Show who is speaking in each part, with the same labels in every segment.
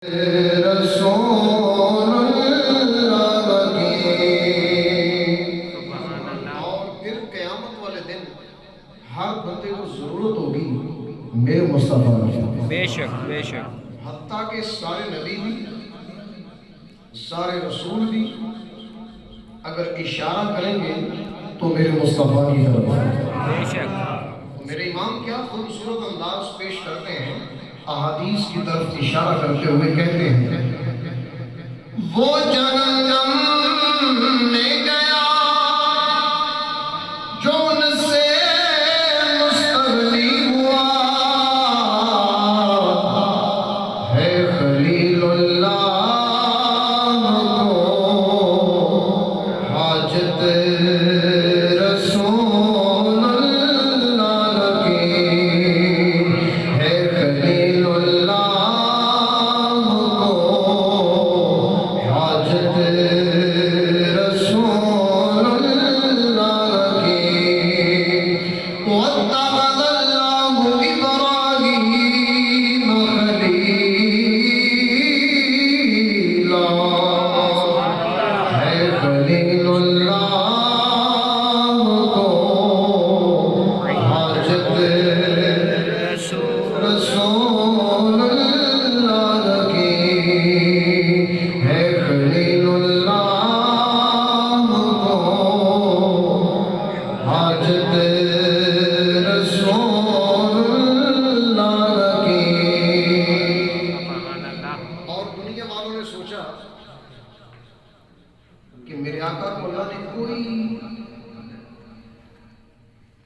Speaker 1: رسول اللہ کی۔ اور پھر قیامت والے دن ہر بندے کو ضرورت ہوگی میرے مصطفیٰ کی۔
Speaker 2: بے شک بے شک۔
Speaker 1: حتیٰ کہ سارے نبی بھی سارے رسول بھی اگر اشارہ کریں گے تو میرے مصطفیٰ کی طرف
Speaker 2: بے شک۔
Speaker 1: میرے امام کیا خوبصورت انداز پیش کرتے ہیں، احادیث کی طرف اشارہ کرتے ہوئے کہتے ہیں وہ جنم میں گیا جو ان سے مستغنی ہوا ہے خلیل اللہ کو حاجت رسول اللہ کی ہے خلیل اللہ کو حاجت رسول اللہ کی۔ واتخذ اللہ ابراہیم خلیلا ہے خلیل اللہ کو حاجت رسول اللہ کی ہے خلیل اللہ کو حاجت رسول اللہ کی۔ اور دنیا والوں نے سوچا کہ میرے آقا کو اللہ نے کوئی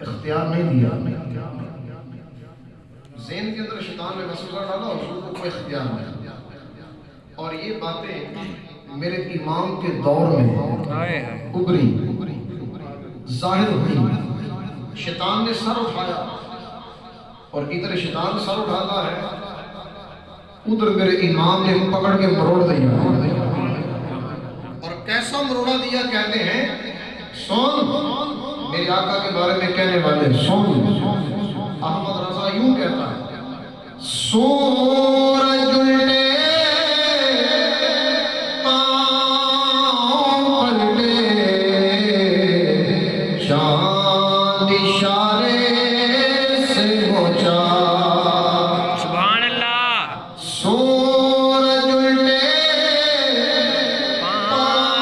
Speaker 1: اختیار نہیں دیا، ذہن کے اندر شیطان نے وسوسہ ڈالا اور حضور کو کوئی اختیار نہیں۔ اور یہ باتیں میرے امام کے دور میں ابری ظاہر ہوئی۔ شیطان نے سر اٹھایا اور ادھر شیطان سر اٹھاتا ہے، ادھر میرے امام نے پکڑ کے مروڑ دیا، اور کیسا مروڑا دیا کہتے ہیں سن میرے آقا کے بارے میں کہنے والے سن۔ احمد رضا یوں کہتا ہے سورج الٹے پاؤں پلٹے چاند اشارے سے پہنچا۔
Speaker 2: سبحان اللہ۔
Speaker 1: سورج الٹے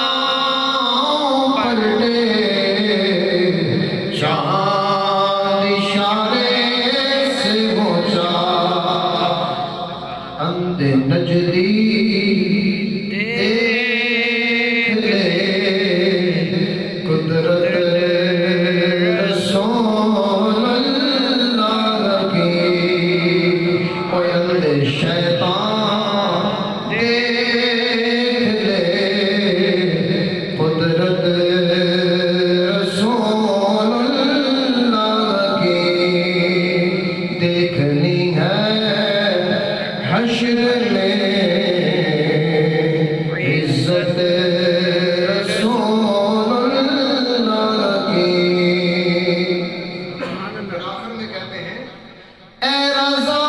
Speaker 1: پاؤں پلٹے چاند اشارے سے پہنچا۔ اندھے نجدی دیکھ لے قدرت رسول اللہ کی۔ اوے اندھے شیطان دیکھ لے قدرت رسول اللہ کی۔ دیکھنی ہے حشر میں عزت رسول اللہ کی۔ پھر آخر میں کہتے ہیں اے رضا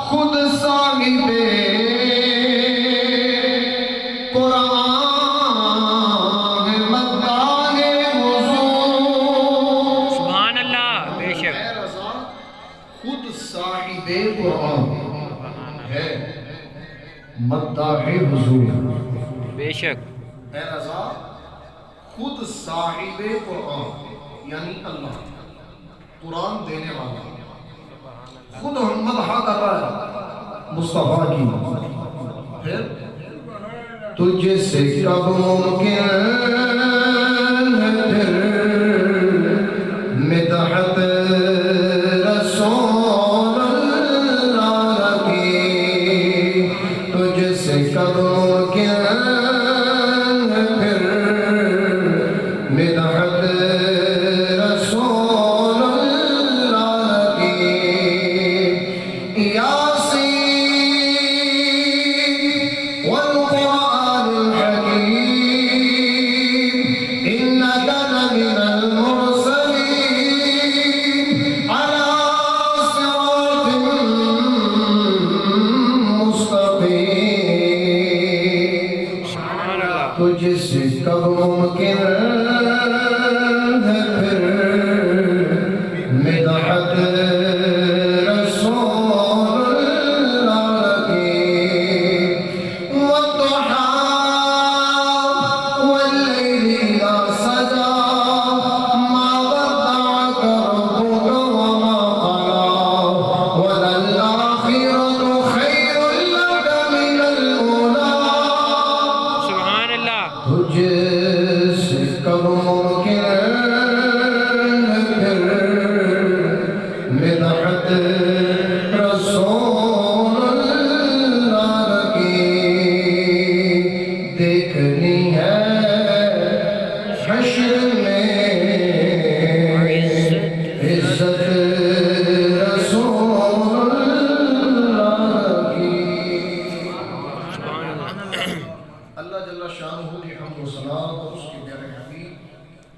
Speaker 1: خود صاحب قرآن مداح حضور۔
Speaker 2: سبحان اللہ۔ بے شک۔
Speaker 1: اے رضا خود صاحب قرآن ہے مداح حضور۔
Speaker 2: بے شک۔
Speaker 1: اے رضا خود صاحب قرآن یعنی اللہ قرآن دینے والا خود مدح کر رہا ہے مصطفیٰ کی۔ پھر تجھ سے کب ممکن ہے پھر مدحت رسول اللہ کی۔ تجھ سے کب ممکن ہے پھر مدحت رسول اللہ کی۔ یاسین والقرآن الحکیم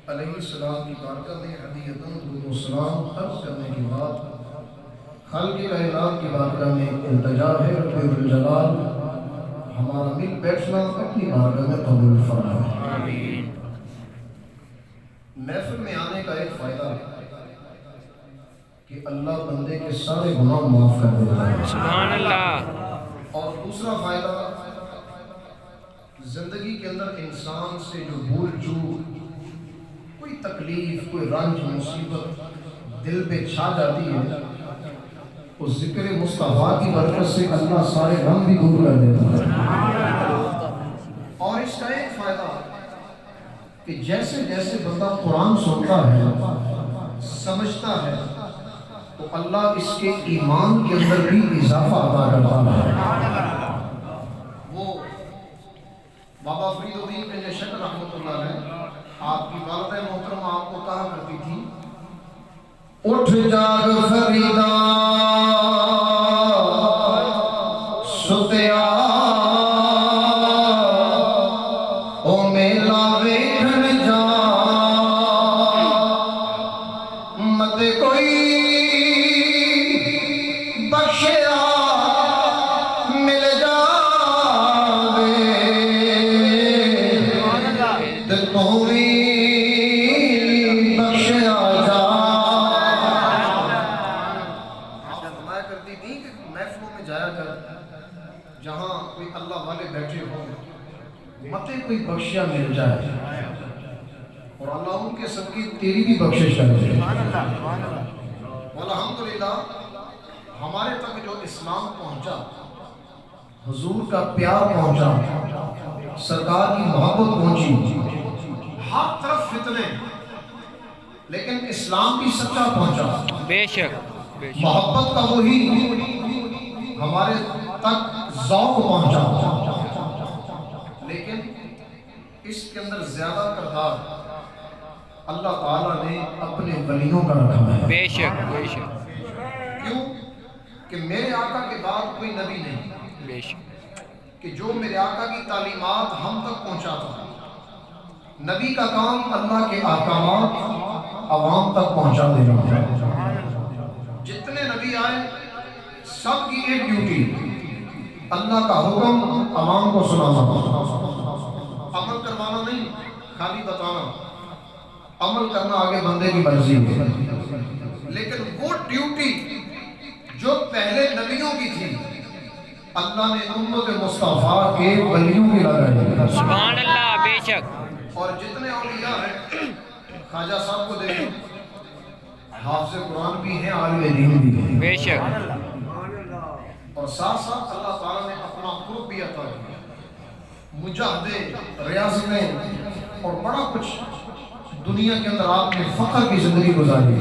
Speaker 1: علیہ السلام کی بارگاہ میں ہدیۃً درود و سلام عرض کرنے کے بعد خالق کائنات کی بارگاہ میں التجا ہے رب الجلال ہمارا مل بیٹھنا اپنی بارگاہ میں قبول فرمائے
Speaker 2: آمین۔
Speaker 1: محفل میں آنے کا ایک فائدہ کہ اللہ بندے کے سارے گناہ معاف کر دیتا ہے،
Speaker 2: سبحان اللہ۔
Speaker 1: اور دوسرا فائدہ زندگی کے اندر انسان سے جو بھول چوک، کوئی تکلیف، کوئی رنج مصیبت دل پہ چھا جاتی ہے، اس ذکر مصطفیٰ کی برکت سے اللہ سارے غم بھی دور کر دیتا ہے۔ اور اس کا ایک فائدہ کہ جیسے جیسے بندہ قرآن سنتا ہے، سمجھتا ہے، تو اللہ اس کے ایمان کے اندر بھی اضافہ عطا کرتا ہے۔ وہ بابا فرید الدین بن شکر رحمۃ اللہ علیہ، آپ کی والدہ محترمہ آپ کو کہا کرتی تھی، اٹھ جاگ فریدا ستیا او میلا ویکھن جا مت کوئی بخشیا مل جاوے تے تو بھی بخشیا جا۔ کرتی تھی کہ محفلوں میں جایا کر جہاں کوئی اللہ والے بیٹھے ہوں، متے کوئی بخشیا مل جائے اور اللہ ان کے صدقے تیری بھی بخشش کرے۔ والحمدللہ ہمارے تک جو اسلام پہنچا، حضور کا پیار پہنچا، سرکار کی محبت پہنچی، ہر طرف فتنے، لیکن اسلام بھی سچا پہنچا،
Speaker 2: بے شک بے شک۔
Speaker 1: محبت کا وہی ہمارے تک ذوق پہنچا، لیکن اس کے اندر زیادہ کردار اللہ تعالیٰ نے اپنے ولیوں کا رکھا ہے۔
Speaker 2: بے شک بے شک
Speaker 1: کیوں کہ میرے آقا کے بعد کوئی نبی نہیں
Speaker 2: بے شک۔
Speaker 1: کہ جو میرے آقا کی تعلیمات ہم تک پہنچاتا۔ نبی کا کام اللہ کے احکامات عوام تک پہنچا دینا۔ جتنے نبی آئے سب کی ایک ڈیوٹی، اللہ کا حکم عوام کو سنانا، عمل کروانا نہیں، خالی بتانا۔ عمل کرنا آگے بندے کی مرضی ہے، لیکن وہ ڈیوٹی جو پہلے نبیوں کی تھی اللہ نے امت مصطفیٰ کے ولیوں کی لگائی۔
Speaker 2: سبحان اللہ بے شک۔
Speaker 1: اور جتنے اولیاء ہیں، خواجہ صاحب کو دیکھیں، حافظ قرآن بھی ہیں، عالم دین بھی ہیں،
Speaker 2: بے شک۔
Speaker 1: اور ساتھ ساتھ اللہ تعالیٰ نے اپنا قرب بھی عطا کیا، مجاہدے، ریاضتیں اور بڑا کچھ دنیا کے اندر آپ نے فخر کی زندگی گزاری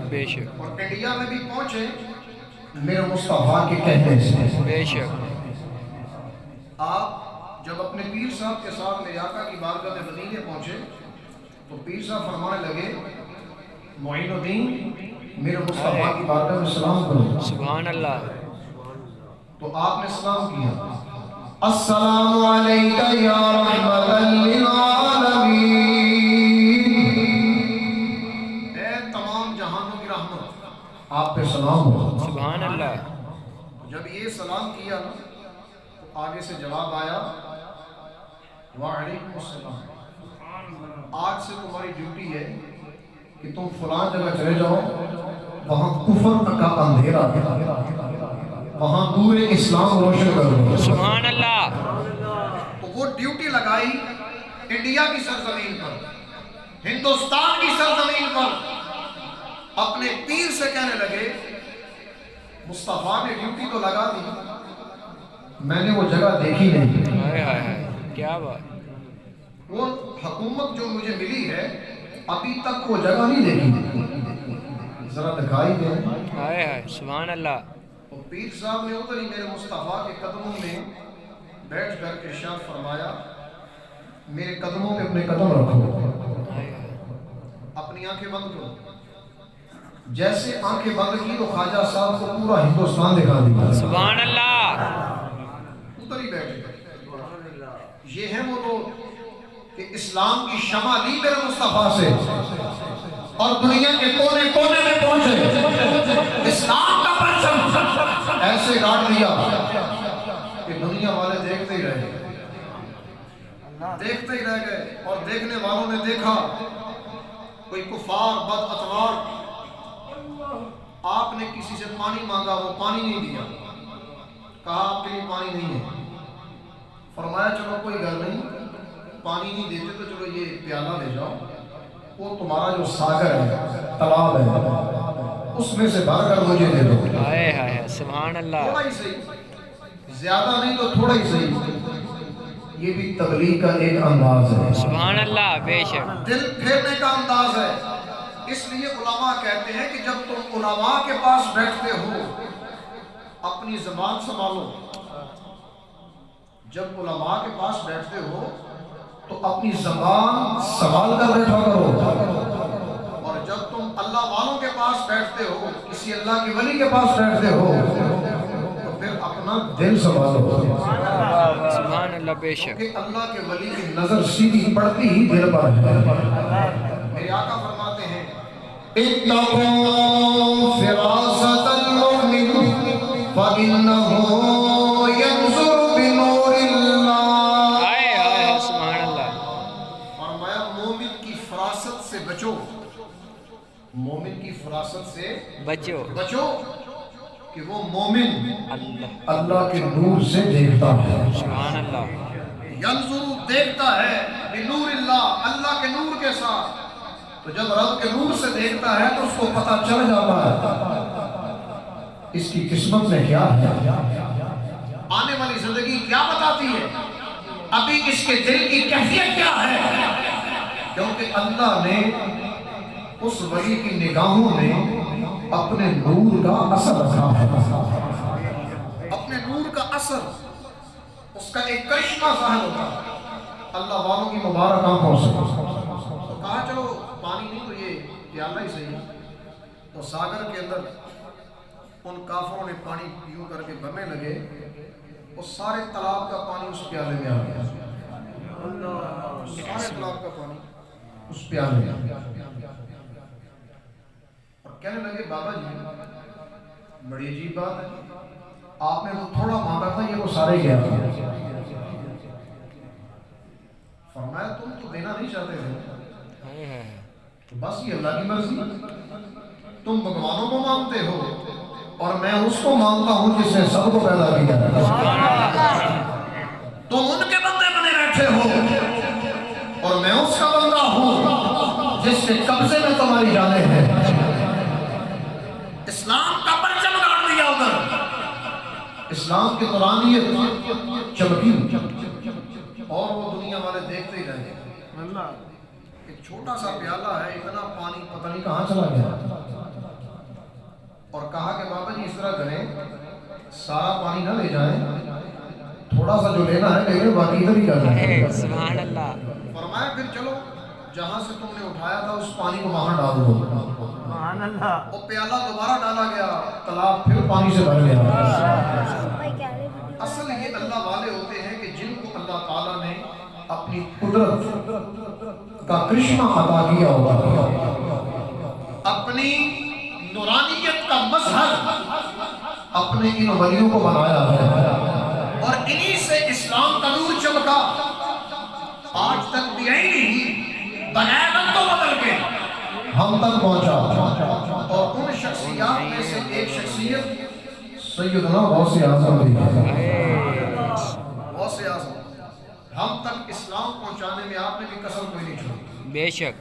Speaker 2: بے شک۔
Speaker 1: اور انڈیا میں بھی پہنچے میرے مصطفیٰ کے کہنے سے۔
Speaker 2: بے شک۔
Speaker 1: آپ جب اپنے پیر صاحب کے ساتھ میرے آقا کی بارگاہ میں مدینے پہنچے تو پیر صاحب فرمانے لگے، معین الدین میرے مصطفیٰ کی بارگاہ میں سلام کرو۔
Speaker 2: سبحان اللہ۔
Speaker 1: تو آپ نے سلام کیا، السلام علیکہ یا رحمت للعالمین، اے تمام جہانوں کی رحمت، آپ پہ سلام ہو۔
Speaker 2: سبحان اللہ۔
Speaker 1: جب یہ سلام کیا تو آگے سے جواب آیا، وعلیکم السلام، آج سے تمہاری ڈیوٹی ہے کہ تم فلاں جگہ چلے جاؤ، وہاں کفر کا اندھیرا ہے، وہاں نور اسلام روشن کرو۔
Speaker 2: سبحان اللہ۔
Speaker 1: تو وہ ڈیوٹی لگائی انڈیا کی سرزمین پر، ہندوستان کی سرزمین پر، اپنے پیر سے کہنے لگے، مصطفیٰ نے ڈیوٹی تو لگا دی، میں نے وہ جگہ دیکھی نہیں،
Speaker 2: ہائے ہائے ہائے، کیا بات۔
Speaker 1: وہ حکومت جو مجھے ملی ہے ابھی تک وہ جگہ نہیں دیکھی، ذرا دکھائی دے۔
Speaker 2: ہائے ہائے، سبحان اللہ۔
Speaker 1: تو پیر صاحب نے ادھر ہی میرے مصطفیٰ کے قدموں میں بیٹھ کر ارشاد فرمایا، میرے قدموں پہ اپنے قدم رکھو، اپنی آنکھیں بند کرو۔ جیسے آنکھیں بند کی تو خواجہ صاحب کو پورا ہندوستان دکھا دیا۔
Speaker 2: سبحان اللہ۔
Speaker 1: ادھر ہی بیٹھے۔ یہ ہیں وہ لوگ کہ اسلام کی شمع لی میرے مصطفیٰ سے اور دنیا کے کونے کونے میں پہنچے، اسلام کا پرچم ایسے گاڑ دیا کہ دنیا والے دیکھتے ہی رہ گئے، دیکھتے ہی رہ گئے۔ اور دیکھنے والوں نے دیکھا، کوئی کفار بد اتوار، آپ نے کسی سے پانی مانگا، وہ پانی نہیں دیا، کہا آپ کے لیے پانی نہیں ہے، فرمایا چلو کوئی گل نہیں، پانی نہیں دیتے تو چلو یہ پیالہ لے جاؤ، وہ تمہارا جو ساگر ہے، تالاب ہے، اس میں سے بھر کر مجھے دے دو۔
Speaker 2: ہائے ہائے سبحان اللہ،
Speaker 1: تھوڑا ہی صحیح، زیادہ نہیں تو تھوڑا ہی صحیح، یہ بھی تبلیغ کا ایک انداز ہے،
Speaker 2: سبحان اللہ، بے شک
Speaker 1: دل پھیرنے کا انداز ہے۔ اس لیے علماء کہتے ہیں کہ جب تم علماء کے پاس بیٹھتے ہو اپنی زبان سنبھالو، جب علماء کے پاس بیٹھتے ہو تو اپنی زبان سنبھال کر بیٹھا کرو، اور جب تم اللہ والوں کے پاس بیٹھتے ہو، کسی اللہ کے ولی کے پاس بیٹھتے ہو تو پھر اپنا دل سنبھالو،
Speaker 2: سبحان اللہ، بے شک
Speaker 1: کہ اللہ کے ولی کی نظر سیدھی پڑتی ہی دل پر ہے۔ میرے آقا فرماتے ہیں اتقوا فراست المؤمن فإنه ينظر بنور اللہ۔
Speaker 2: ہائے ہائے سبحان اللہ،
Speaker 1: فرمایا مومن کی فراست سے بچو، مومن کی فراست سے
Speaker 2: بچو
Speaker 1: بچو کہ وہ مومن
Speaker 2: اللہ،
Speaker 1: اللہ کے نور سے دیکھتا ہے،
Speaker 2: سبحان اللہ،
Speaker 1: ینظر دیکھتا ہے بنور اللہ، اللہ کے نور کے ساتھ۔ تو جب رب کے نور سے دیکھتا ہے تو اس کو پتہ چل جاتا ہے اس کی قسمت میں کیا ہے، آنے والی زندگی کیا بتاتی ہے، ابھی اس کے دل کی کیفیت کیا ہے، کیونکہ اللہ نے اس ولی کی نگاہوں میں اپنے نور کا اثر رکھا ہے، اپنے نور کا اثر، اس کا ایک کرشمہ ظاہر ہوتا ہے اللہ والوں کی مبارک آنکھوں سے۔ تو کہا چلو پانی نہیں تو یہ پیالہ ہی صحیح، تو ساگر کے اندر ان کافروں نے پانی یوں کر کے بھرنے لگے، وہ سارے تالاب کا پانی اس پیالے میں آ گیا، سارے تالاب کا پانی اس پیالے میں آ گیا، اور کہنے لگے بابا جی بڑی عجیب بات ہے، آپ نے وہ تھوڑا مانگا تھا یہ وہ سارے گیا، فرمایا تم تو دینا نہیں چاہتے تھے، تو بس یہ اللہ کی مرضی، تم بھگوانوں کو مانتے ہو اور میں اس کو مانتا ہوں جس نے سب کو پیدا کیا، تم ان کے بندے بنے بیٹھے ہو اور میں اس کا بندہ ہوں جس کے قبضے میں تمہاری جانیں ہیں، اسلام کا پرچم گاڑ دیا ادھر، اسلام کی قرآنیت چمکی اور وہ دنیا والے دیکھتے ہی رہ گئے، ایک چھوٹا سا پیالہ ہے، اتنا پانی پتہ نہیں کہاں چلا گیا، اور کہا کہ بابا جی اس طرح کریں سارا پانی نہ لے جائیں، تھوڑا سا جو لینا ہے لے لیں، باقی ادھر ہی کر دیں،
Speaker 2: سبحان اللہ،
Speaker 1: فرمایا پھر چلو جہاں سے تم نے اٹھایا تھا اس پانی کو وہاں ڈال دو،
Speaker 2: سبحان اللہ،
Speaker 1: وہ پیالہ دوبارہ ڈالا گیا، تالاب پھر پانی سے بھر گیا۔ اصل یہ اللہ والے ہوتے ہیں کہ جن کو اللہ تعالیٰ نے اپنی قدرت کا کرشمہ عطا کیا ہوگا، اپنی نورانیت کا مظہر اپنے ان ولیوں کو بنایا ہے، اور انہی سے اسلام کا نور چمکا، آج تک بھی نہیں بغیر ہم تو بدل کے ہم تک پہنچا، اور ان شخصیات میں سے ایک شخصیت سیدنا غوث اعظم بھی ہے، غوث اعظم، ہم تک اسلام پہنچانے میں آپ نے بھی کسر کوئی نہیں چھوڑی،
Speaker 2: بے شک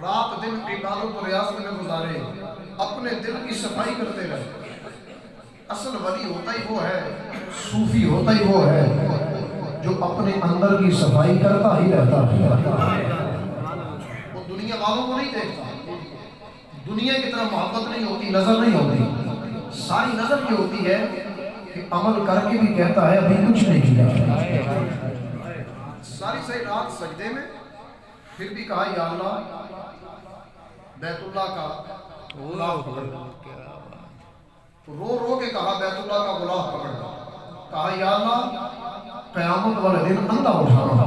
Speaker 1: رات دن عبادت و ریاضت میں گزارے، اپنے دل کی صفائی کرتے رہے۔ اصل ولی ہوتا ہی وہ ہے، صوفی ہوتا ہی وہ ہے جو اپنے اندر کی صفائی کرتا ہی رہتا ہے، وہ دنیا والوں کو نہیں دیکھتا، دنیا کی طرح محبت نہیں ہوتی، نظر نہیں ہوتی، ساری نظر یہ ہوتی ہے کہ عمل کر کے بھی کہتا ہے ابھی کچھ نہیں کیا، ساری صحیح رات سجدے میں، پھر بھی کہا یا اللہ بیت اللہ کا غلاف پکڑ لو، رو رو کے کہا بیت اللہ کا غلاف پکڑ لو، کہا یا اللہ قیامت والے دن اندھا اٹھانا،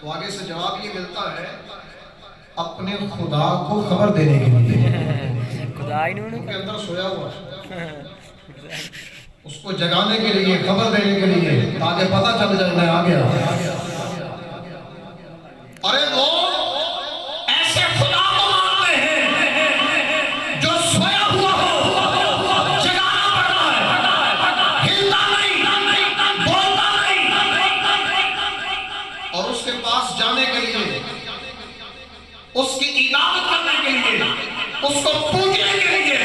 Speaker 1: تو آگے سے جواب یہ ملتا ہے اپنے خدا کو خبر دینے کے لیے،
Speaker 2: خدا ہی نہیں
Speaker 1: ان کے اندر سویا ہوا ہے، اس کو جگانے کے لیے، خبر دینے کے لیے، تاکہ پتہ چل جائے میں آ گیا۔ ارے وہ ایسے خدا کو مانتے ہیں جو سویا ہوا ہو، جگانا پڑتا ہے، ہلتا نہیں، بولتا نہیں، اور اس کے پاس جانے کے لیے، اس کی عبادت کرنے کے لیے، اس کو پوجنے کے لیے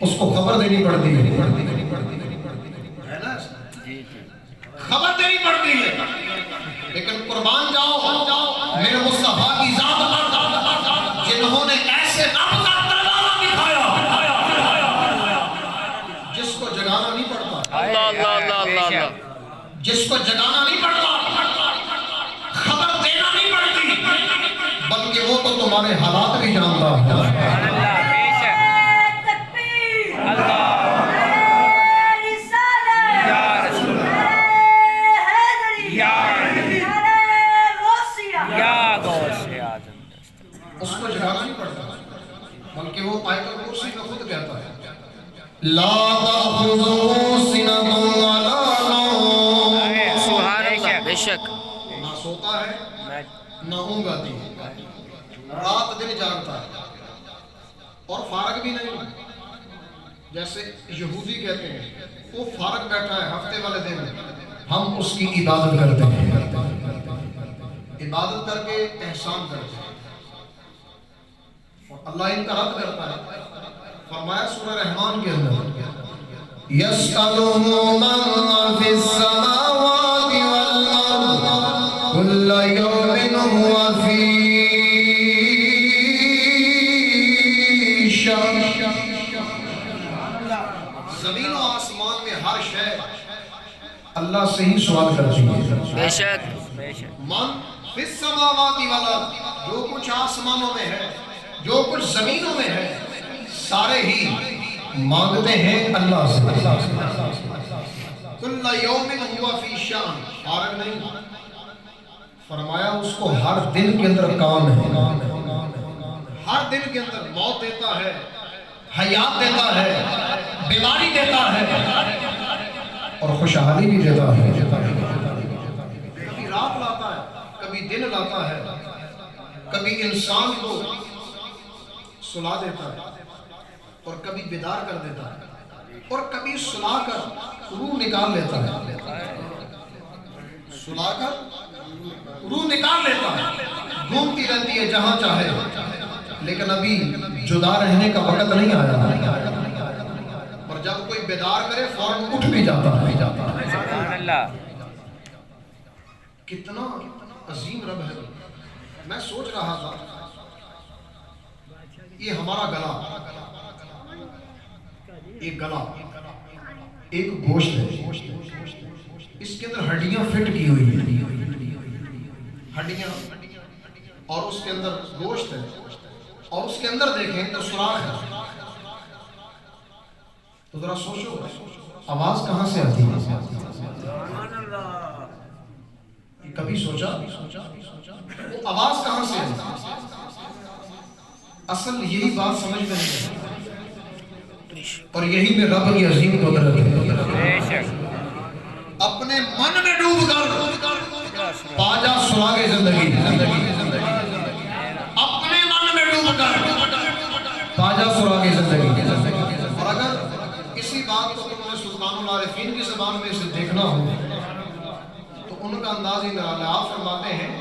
Speaker 1: اس کو خبر دینی پڑتی ہے نا، خبر دینی پڑتی ہے۔ لیکن قربان جاؤ میرے مصطفیٰ کی ذات پر جنہوں نے ایسے رب کا دلالہ دکھایا جس کو جگانا نہیں پڑتا،
Speaker 2: اللہ اللہ اللہ اللہ،
Speaker 1: جس کو جگانا نہیں پڑتا، خبر دینا نہیں پڑتی، بلکہ وہ تو تمہارے حالات بھی جانتا ہے۔ اس کو جگانا نہیں پڑتا، بلکہ وہ آیت الکرسی میں خود کہتا ہے لا تأخذه سنة ولا نوم،
Speaker 2: سبحان اللہ، بے شک
Speaker 1: نہ سوتا ہے نہ اونگ آتی ہے، رات دن جاگتا ہے اور فارغ بھی نہیں، جیسے یہودی کہتے ہیں وہ فارغ بیٹھا ہے ہفتے والے دن، ہم اس کی عبادت کرتے ہیں، عبادت کر کے احسان کرتے ہیں، اور اللہ ان کا رد کرتا ہے۔ فرمایا سورہ رحمان کے اندر يَسْأَلُهُ مَنْ فِي السَّمَاوَاتِ وَالْأَرْضِ كُلَّ يَوْمٍ هُوَ فِي شَأْنٍ۔ زمین و آسمان میں ہر شے اللہ سے ہی سوال کرتی ہے،
Speaker 2: بے شک بے شک،
Speaker 1: من فی السماوات والارض، جو کچھ آسمانوں میں ہے، جو کچھ زمینوں میں ہے، سارے ہی مانگتے ہیں اللہ سے۔ کل یوم ہوا فی شان، فارغ نہیں، فرمایا اس کو ہر دن کے اندر کام ہے، ہر دن کے اندر موت دیتا ہے، حیات دیتا ہے، بیماری دیتا ہے اور خوشحالی بھی دیتا ہے، کبھی رات لاتا ہے، کبھی دن لاتا ہے، کبھی انسان کو سلا دیتا ہے اور کبھی بیدار کر دیتا ہے، اور کبھی سلا کر روح نکال لیتا ہے، سلا کر روح نکال لیتا ہے، گھومتی رہتی ہے جہاں چاہے، لیکن ابھی جدا رہنے کا وقت نہیں آیا، اور جب کوئی بیدار کرے فوراً اٹھ بھی جاتا ہے۔
Speaker 2: سبحان اللہ،
Speaker 1: کتنا عظیم رب ہے۔ میں سوچ رہا تھا یہ ہمارا گلا، ایک گلا، ایک گوشت ہے، اس کے اندر ہڈیاں فٹ کی ہوئی ہیں، ہڈیاں، اور اس کے اندر گوشت ہے، اور اس کے اندر دیکھیں تو سوراخ ہے، تو ذرا سوچو آواز کہاں سے آتی ہے؟ کبھی سوچا وہ آواز کہاں سے آتی ہے؟ اصل یہی بات سمجھ میں نہیں ہے، اور یہی میں رب کی عظیم قدرت ہے۔ اپنے من میں ڈوب کر پاجا سراغ زندگی، اپنے من میں ڈوب کر پاجا سراغ زندگی۔ اور اگر کسی بات کو تم نے سلطان العارفین کی زبان میں سے دیکھنا ہو تو ان کا انداز ہی نرالا ہے۔ آپ فرماتے ہیں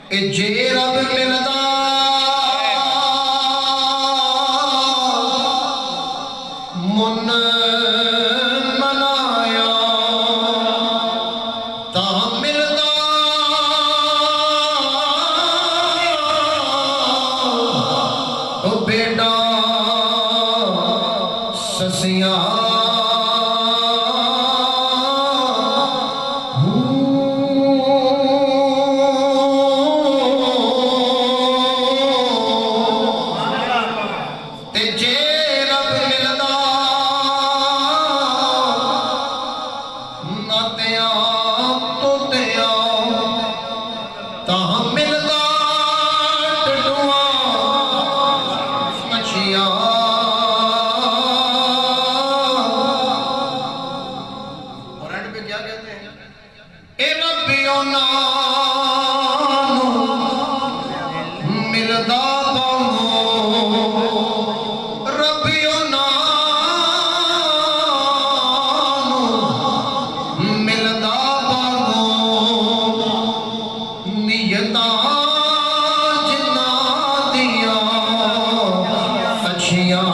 Speaker 1: اے جے رب ملدا من منایا تا ملدا او بیٹا سسیاں ملدا ربیو ملدا نیتا جنا دیا اچھیاں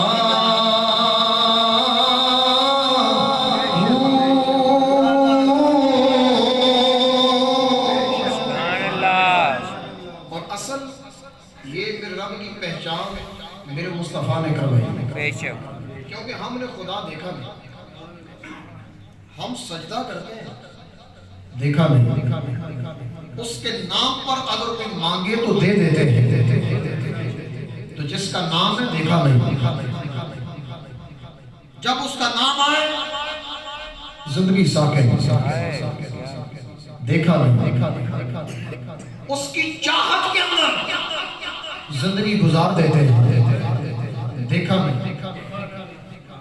Speaker 1: پہچان میرے مصطفیٰ نے کروائی
Speaker 2: بے شک
Speaker 1: کیونکہ ہم نے خدا دیکھا نہیں ہم سجدہ کرتے ہیں دیکھا نہیں اس کے نام پر اگر کوئی مانگے تو دے دیتے ہیں تو جس کا نام ہے دیکھا نہیں جب اس کا نام آئے زندگی ساکن دیکھا نہیں اس کی چاہت کے اندر زندگی گزار دیتے ہیں دیکھا نہیں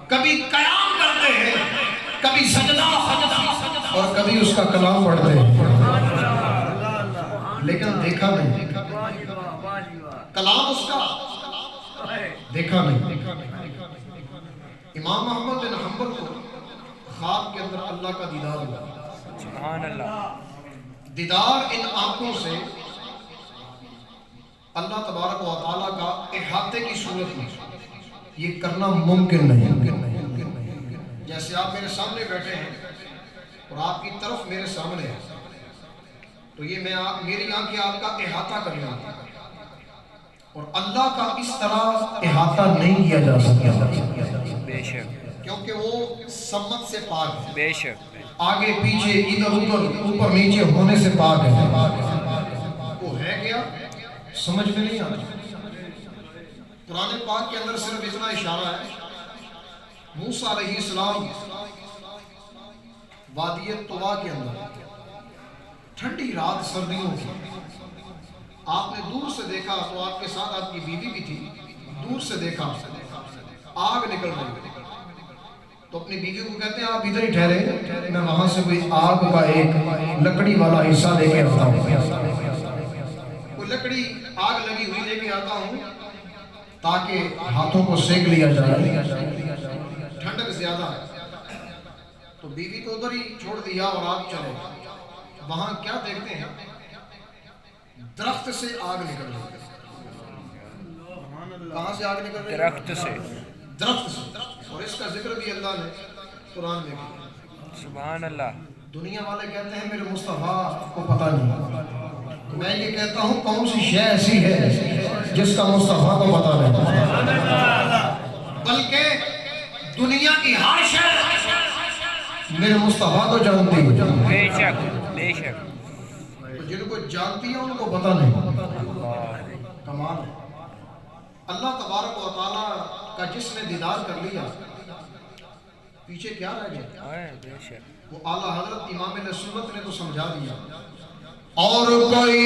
Speaker 1: کبھی قیام کرتے ہیں کبھی سجدہ اور کبھی اس کا کلام پڑھتے ہیں لیکن دیکھا نہیں کلام اس کا دیکھا نہیں امام محمد بن حنبل کو خواب کے اندر اللہ کا دیدار ہوا
Speaker 2: سبحان اللہ
Speaker 1: دیدار ان آنکھوں سے اللہ تبارک و تعالیٰ کا احاطے کی صورت میں یہ کرنا ممکن نہیں جیسے آپ میرے سامنے بیٹھے ہیں اور آپ کی طرف میرے سامنے ہے تو یہ میری آنکھیں آپ کا احاطہ کر لیں اور اللہ کا اس طرح احاطہ نہیں کیا جا سکتا
Speaker 2: بے شک
Speaker 1: کیونکہ وہ سمت سے پاک ہے
Speaker 2: بے شک
Speaker 1: آگے پیچھے ادھر ادھر اوپر نیچے ہونے سے پاک ہے وہ ہے کیا سمجھ میں نہیں آتا قرآن پاک کے اندر صرف اتنا اشارہ ہے موسیٰ علیہ السلام وادی طوا کے اندر ٹھنڈی رات سردیوں کی آپ نے دور سے دیکھا تو آپ کے ساتھ آپ کی بیوی بھی تھی دور سے دیکھا آگ نکل رہی تو اپنی بیوی کو کہتے ہیں آپ ادھر ہی ٹھہرے میں وہاں سے کوئی آگ کا ایک لکڑی والا حصہ لے کے آتا ہوں کوئی لکڑی آگ لگی ہوئی لے کے آتا ہوں تاکہ ہاتھوں کو سیک لیا جائے ٹھنڈک زیادہ ہے تو بیوی کو ادھر ہی چھوڑ دیا اور آپ چلے وہاں کیا دیکھتے ہیں درخت سے آگ نکل رہی ہے کہاں سے آگ نکل رہی ہے
Speaker 2: درخت سے
Speaker 1: اور اس کا ذکر بھی اللہ نے قرآن میں کیا
Speaker 2: سبحان اللہ
Speaker 1: دنیا والے کہتے ہیں میرے مصطفیٰ کو پتہ نہیں میں یہ کہتا ہوں کون سی شے ایسی ہے جس کا مصطفیٰ کو پتہ نہیں بلکہ دنیا کی ہر شے میرے مصطفیٰ کو جانتی ہے
Speaker 2: بے شک بے شک
Speaker 1: جن کو جانتی ہے ان کو پتہ نہیں کمال ہے اللہ تبارک و تعالیٰ کا جس نے دیدار کر لیا پیچھے کیا رہ گیا
Speaker 2: بے شک
Speaker 1: وہ اعلیٰ حضرت امام سنت نے تو سمجھا دیا اور کوئی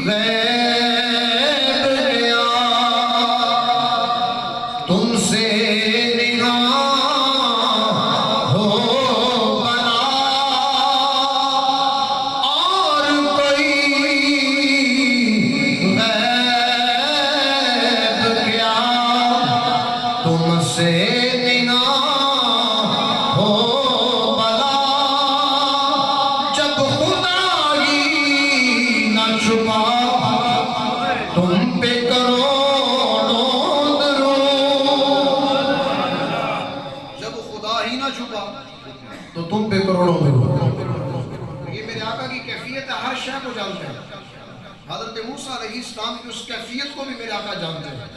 Speaker 1: غیب گیا تم سے نگاہ ہو بنا اور کوئی غیب گیا تم سے تو تم پہ کروڑوں یہ میرے آقا کی کیفیت ہے ہر شے کو جانتے ہیں حضرت موسیٰ علیہ السلام کی اس کیفیت کو بھی میرے آقا جانتے ہیں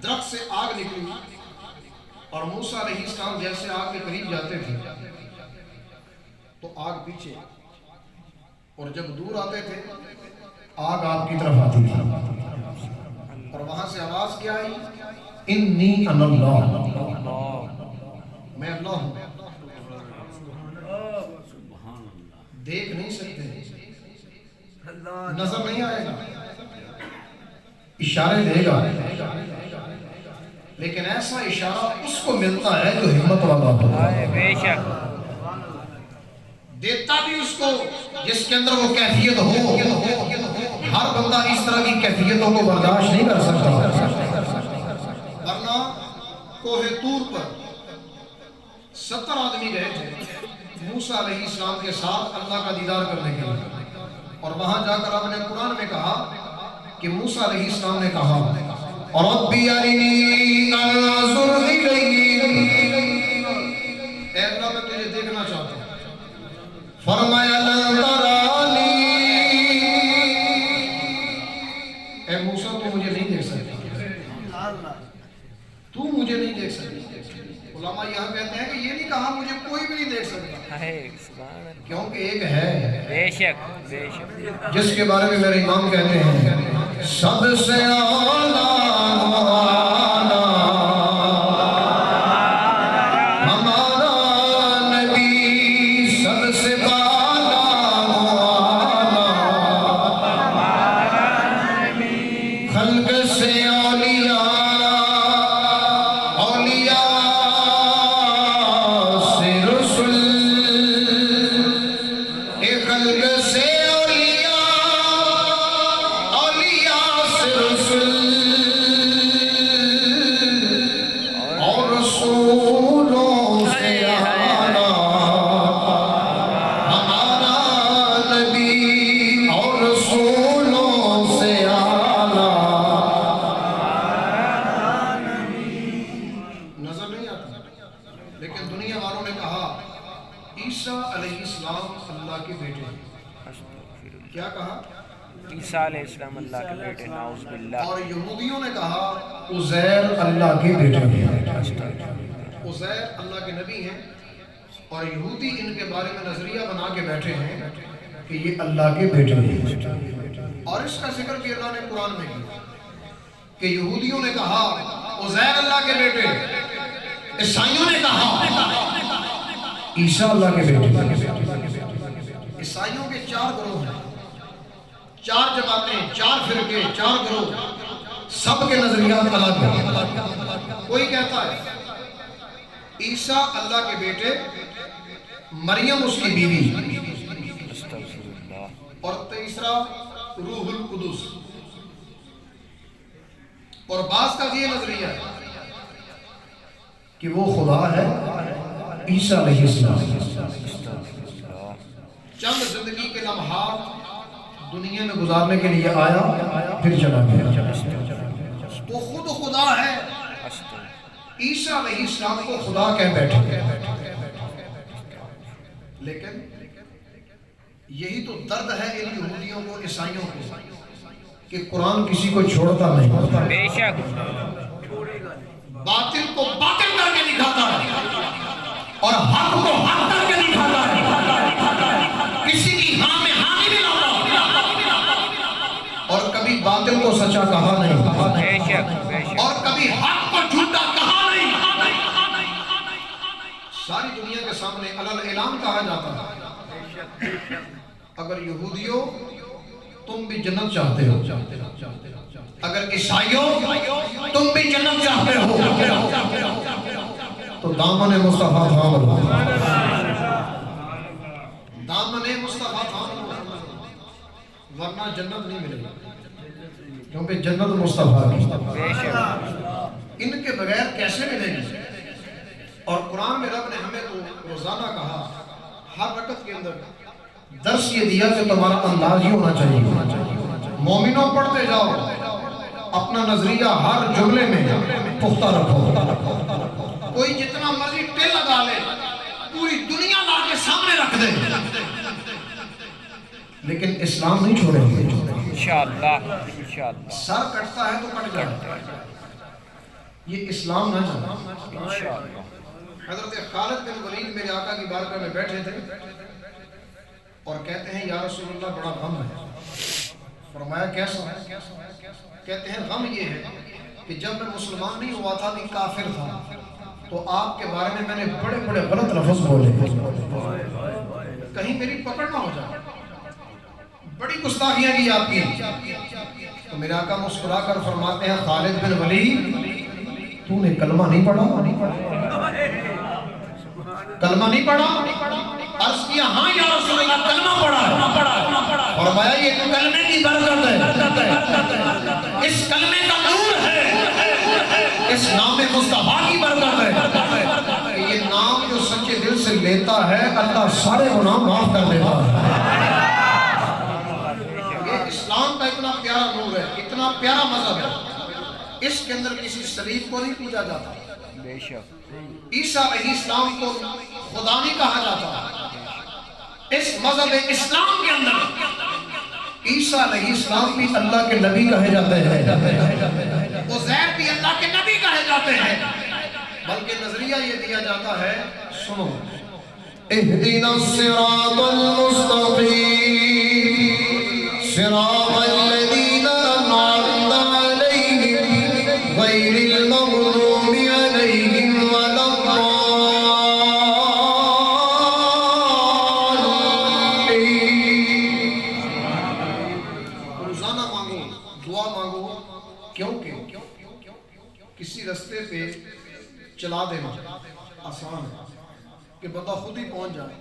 Speaker 1: درخت سے آگ نکلی اور موسیٰ علیہ السلام جیسے آگ کے قریب جاتے تھے تو آگ پیچھے اور جب دور آتے تھے آگ آپ کی طرف آتی تھی اور وہاں سے آواز کیا آئی انی انا اللہ میں اللہ ہوں دیکھ نہیں سکتے نظر نہیں آئے گا اشارے دے گا لیکن ایسا اشارہ اس کو ملتا ہے جو ہمت والا ہوتا ہے
Speaker 2: بے شک
Speaker 1: دیتا بھی اس کو جس کے اندر وہ کیفیت ہو. ہر بندہ اس طرح کی کیفیتوں کو برداشت نہیں کر سکتا. ورنہ کوہ طور پر 70 آدمی گئے تھے موسیٰ علیہ السلام کے ساتھ اللہ کا دیدار کرنے کے لیے، اور وہاں جا کر رب نے قرآن میں کہا کہ موسیٰ علیہ السلام نے کہا ربی ارنی انظر الیک، اے اللہ میں تجھے دیکھنا چاہتا ہوں. فرمایا لن ترانی، اے موسیٰ تو مجھے نہیں دیکھ سکتا، تو مجھے نہیں دیکھ سکتا. علماء یہاں کہتے ہیں کہ یہ نہیں کہا مجھے کوئی بھی نہیں دیکھ سکتا، کیونکہ ایک ہے
Speaker 2: بے شک بے شک
Speaker 1: جس کے بارے میں میرے امام کہتے ہیں سب سے اعلیٰ ہمارا نبی، سب سے بالا خلق سے اولیاء، اولیاء سے رسول، اے خلق سے اولیاء، اولیاء سے رسول، اور رسولوں سے اعلیٰ ہمارا نبی، اور رسولوں سے اعلیٰ. نظر نہیں آتا، لیکن دنیا والوں نے کہا عیسیٰ علیہ السلام اللہ کے بیٹے ہیں. کیا کہا؟
Speaker 2: عیسیٰ علیہ السلام اللہ کے بیٹے، نعوذ باللہ.
Speaker 1: اور یہودیوں نے کہا عزیر اللہ کے بیٹے ہیں. عزیر اللہ کے نبی ہیں، اور یہودی ان کے بارے میں نظریہ بنا کے بیٹھے ہیں کہ یہ اللہ کے بیٹے ہیں. اور اس کا ذکر بھی اللہ نے قرآن میں کیا کہ یہودیوں نے کہا عزیر اللہ کے بیٹے، عیسائیوں نے کہا عیسیٰ اللہ کے بیٹے. عیسائیوں کے 4 گروہ ہیں، 4 جماعتیں، 4 فرقے، 4 گروہ، سب کے نظریات الگ ہیں. کوئی کہتا ہے عیسیٰ اللہ کے بیٹے، مریم اس کی بیوی، اور تیسرا روح القدس. اور بعض کا یہ نظریہ ہے کہ وہ خدا ہے عیسیٰ علیہ السلام. چند زندگی کے لمحات دنیا میں گزارنے کے لیے آیا، پھر چلا گیا. وہ خود خدا ہے، عیسیٰ علیہ السلام کو خدا کہہ بیٹھے. لیکن یہی تو درد ہے ان یہودیوں کو، عیسائیوں کو، کہ قرآن کسی کو چھوڑتا نہیں.
Speaker 2: بے شک
Speaker 1: باطل کو باطل کر کے دکھاتا ہے اور حق کو حق کر کے دکھاتا ہے. کسی کی ہاں میں ہاں نہیں ملاتا، اور کبھی باطل کو سچا کہا نہیں،
Speaker 2: بے شک بے شک.
Speaker 1: اور کبھی حق کو جھوٹا کہا نہیں. ساری دنیا کے سامنے علل اعلان کہا جاتا ہے اگر یہودیوں تم بھی جنت چاہتے ہو، اگر عیسائیوں تم بھی جنت چاہتے ہو تو دامن مصطفیٰ تھام لو، دامن مصطفیٰ تھام لو، ورنہ جنت نہیں ملے گی، کیونکہ جنت مصطفیٰ کی.
Speaker 2: بے شک
Speaker 1: ان کے بغیر کیسے ملے گی؟ اور قرآن میں رب نے ہمیں تو روزانہ کہا، ہر رکعت کے اندر درس یہ دیا کہ تمہارا انداز ہی ہونا چاہیے. مومنوں پڑھتے جاؤ، اپنا نظریہ ہر جملے میں پختہ رکھو. کوئی جتنا مرضی ٹل لگا لے، پوری دنیا لا کے سامنے رکھ دے، لیکن اسلام نہیں چھوڑیں گے.
Speaker 2: انشاءاللہ انشاءاللہ.
Speaker 1: سر کٹتا ہے تو کٹ جائے، یہ اسلام نہ جانا.
Speaker 2: انشاءاللہ.
Speaker 1: حضرت خالد بن ولید میرے آقا کی بارگاہ میں بیٹھے تھے اور کہتے ہیں یا رسول اللہ بڑا غم ہے. فرمایا کیسا؟ کہتے ہیں غم یہ ہے کہ جب میں مسلمان نہیں ہوا تھا نہیں کافر تھا تو آپ کے بارے میں نے بڑے بڑے غلط لفظ بولے، کہیں میری پکڑ نہ ہو جائے، بڑی گستاخیاں کی آپ کی. تو میرے آقا مسکرا کر فرماتے ہیں خالد بن ولید تو نے کلمہ نہیں پڑھا؟ کلمہ نہیں پڑھا؟ عرض کیا ہاں یا رسول اللہ کلمہ پڑھا ہے۔ فرمایا یہ کلمے کی برکت ہے، اس کلمے کا نور ہے، اس نام مصطفیٰ کی برکت ہے کہ یہ نام جو سچے دل سے لیتا ہے اللہ سارے گناہ معاف کر دیتا ہے۔ یہ اسلام کا اتنا پیارا نور ہے، اتنا پیارا مذہب ہے، اس کے اندر کسی صلیب کو نہیں پوجا جاتا،
Speaker 2: بے شک
Speaker 1: عیسیٰ علیہ السلام کو خدا نہیں کہا جاتا۔ اس مذہب اسلام کے اندر عیسیٰ علیہ السلام بھی اللہ کے نبی کہے جاتے ہیں، عزیر بھی اللہ کے نبی کہے جاتے ہیں، بلکہ نظریہ یہ دیا جاتا ہے، سنو، اہدنا الصراط المستقیم صراط الذین انعمت علیہم غیر المغضوب علیہم ولا الضالین۔ روزانہ مانگو، دعا مانگو، کیونکہ کسی رستے پہ چلا دینا آسان ہے کہ بندہ خود ہی پہنچ جائے۔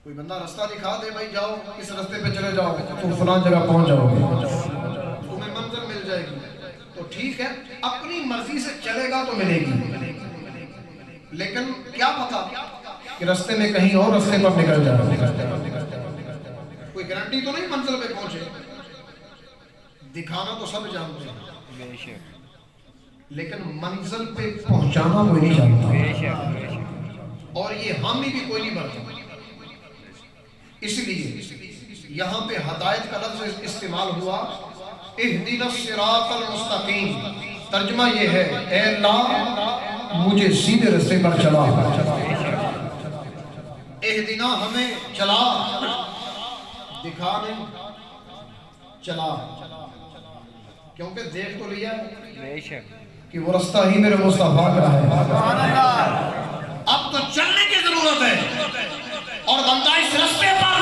Speaker 1: کوئی بندہ رستہ دکھا دے، بھائی جاؤ اس رستے پہ چلے جاؤ تو فلاں جگہ پہنچ جاؤ گے، تمہیں منزل مل جائے گی، تو ٹھیک ہے اپنی مرضی سے چلے گا تو ملے گی، لیکن کیا پتا کہ رستے میں کہیں اور رستے پر نکل جائے، کوئی گارنٹی تو نہیں منزل پہ پہنچے۔ دکھانا تو سب جانتے ہیں
Speaker 2: بے شک
Speaker 1: لیکن منزل پہ پہنچانا کوئی نہیں جانتا،
Speaker 2: بے شک
Speaker 1: اور یہ حامی بھی کوئی نہیں بنتا۔ اس لیے یہاں پہ ہدایت کا لفظ استعمال ہوا، اہدنا الصراط المستقیم، ترجمہ یہ ہے اے اللہ مجھے سیدھے راستے پر چلا، اہدنا ہمیں چلا، دکھا نہیں، چلا، کیونکہ دیکھ تو لیا
Speaker 2: بے شک
Speaker 1: کہ وہ رستہ ہی میرے مصطفیٰ کا ہے، اب تو چلنے کی ضرورت ہے، اور بندہ اس رستے پر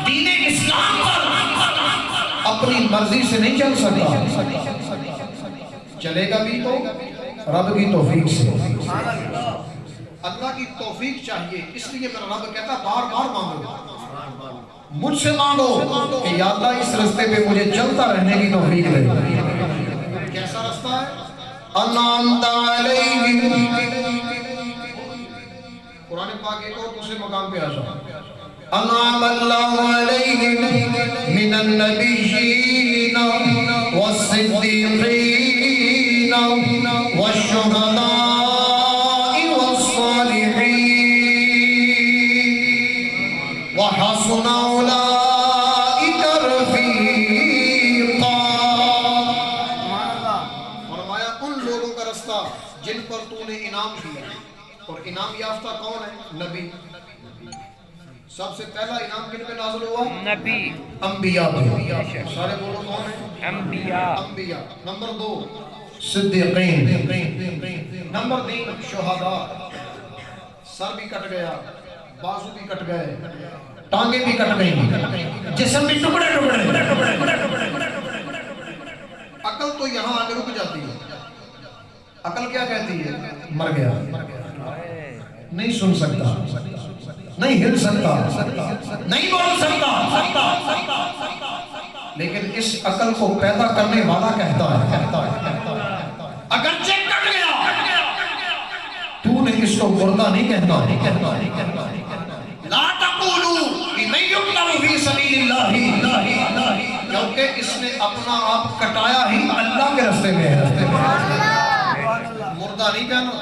Speaker 1: دین اسلام پر اپنی مرضی سے نہیں چل سکتا، چلے گا بھی تو رب کی توفیق سے، اللہ کی توفیق چاہیے۔ اس لیے میرا رب کہتا بار بار مانگو، مجھ سے مانگو کہ یا اللہ اس رستے پہ مجھے چلتا رہنے کی توفیق دے۔ کیسا رستہ ہے؟ انعمت علیہم، قرآن پاک ایک اور دوسرے مقام پہ آ جاؤ، انعم اللہ علیہم من النبیین والصدیقین والشہداء والصالحین وحسن اولئک رفیقا۔ فرمایا ان لوگوں کا رستہ جن پر تو نے انعام کیا، اور انعام یافتہ کون ہے؟ نبی۔ سب سے پہلا انعام کن پہ نازل ہوا؟
Speaker 2: نبی،
Speaker 1: انبیاء پہ۔ سارے بولو کون ہیں؟
Speaker 2: انبیاء۔
Speaker 1: انبیاء۔ نمبر 2 صدیقین، نمبر 3 شہداء، سر بھی کٹ گیا، بازو بھی کٹ گئے، ٹانگیں بھی کٹ گئی، جسم بھی ٹکڑے ٹکڑے۔ عقل تو یہاں آگے رک جاتی ہے، عقل کیا کہتی ہے؟ مر گیا، نہیں سن سکتا، نہیں ہل سکتا، نہیں بول سکتا، لیکن اس عقل کو پیدا کرنے والا کہتا ہے اگرچہ کٹ گیا تو نے اس کو مردہ نہیں کہتا، لا تقولوا لمن يقتل في سبيل الله، کیونکہ اس نے اپنا آپ کٹایا ہی اللہ کے راستے میں ہے، مردہ نہیں کہنا۔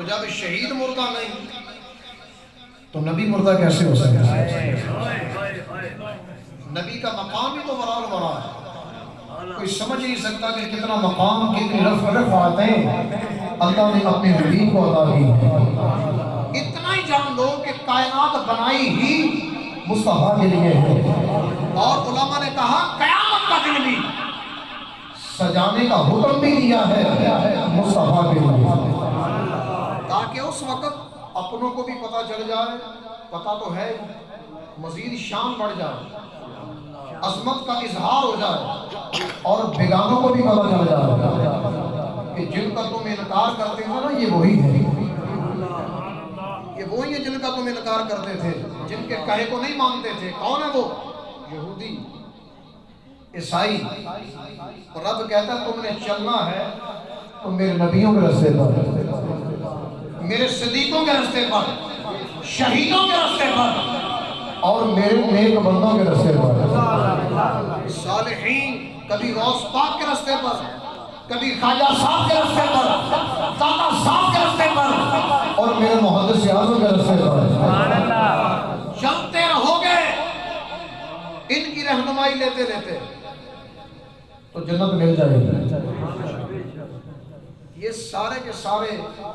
Speaker 1: جب شہید مردہ نہیں تو نبی مردہ کیسے ہو سکتا ہے؟ نبی کا مقام ہی تو ورا الورا ہے، کوئی سمجھ نہیں سکتا کہ کتنا مقام، کتنی رفعتیں اللہ نے اپنے حبیب کو عطا کی۔ اتنا ہی جان لو کہ کائنات بنائی ہی مصطفیٰ کے لیے ہے، اور علماء نے کہا قیامت کا دن بھی سجانے کا حکم بھی دیا ہے مصطفیٰ کے لیے، تاکہ اس وقت اپنوں کو بھی پتہ چل جائے، پتہ تو ہے، مزید شان بڑھ جائے، عظمت کا اظہار ہو جائے، اور بیگانوں کو بھی پتہ چل جائے کہ جن کا تم انکار کرتے ہو نا یہ وہی ہے۔ کہ وہی ہیں جن کا تم انکار کرتے تھے، جن کے کہے کو نہیں مانتے تھے. کون ہے وہ؟ یہودی، عیسائی. اور رب کہتا ہے تم نے چلنا ہے تو میرے نبیوں کے راستے پر، میرے صدیقوں کے راستے پر، شہیدوں کے راستے پر، اور میرے نیک بندوں کے راستے پر. صالحین، کبھی غوث پاک کے راستے پر، کبھی خواجہ صاحب کے راستے پر، داتا صاحب کے راستے پر، اور میرے محدث اعظم کے راستے پر. چلتے رہو گے ان کی رہنمائی لیتے لیتے تو جنت مل جائے گی. یہ سارے کے سارے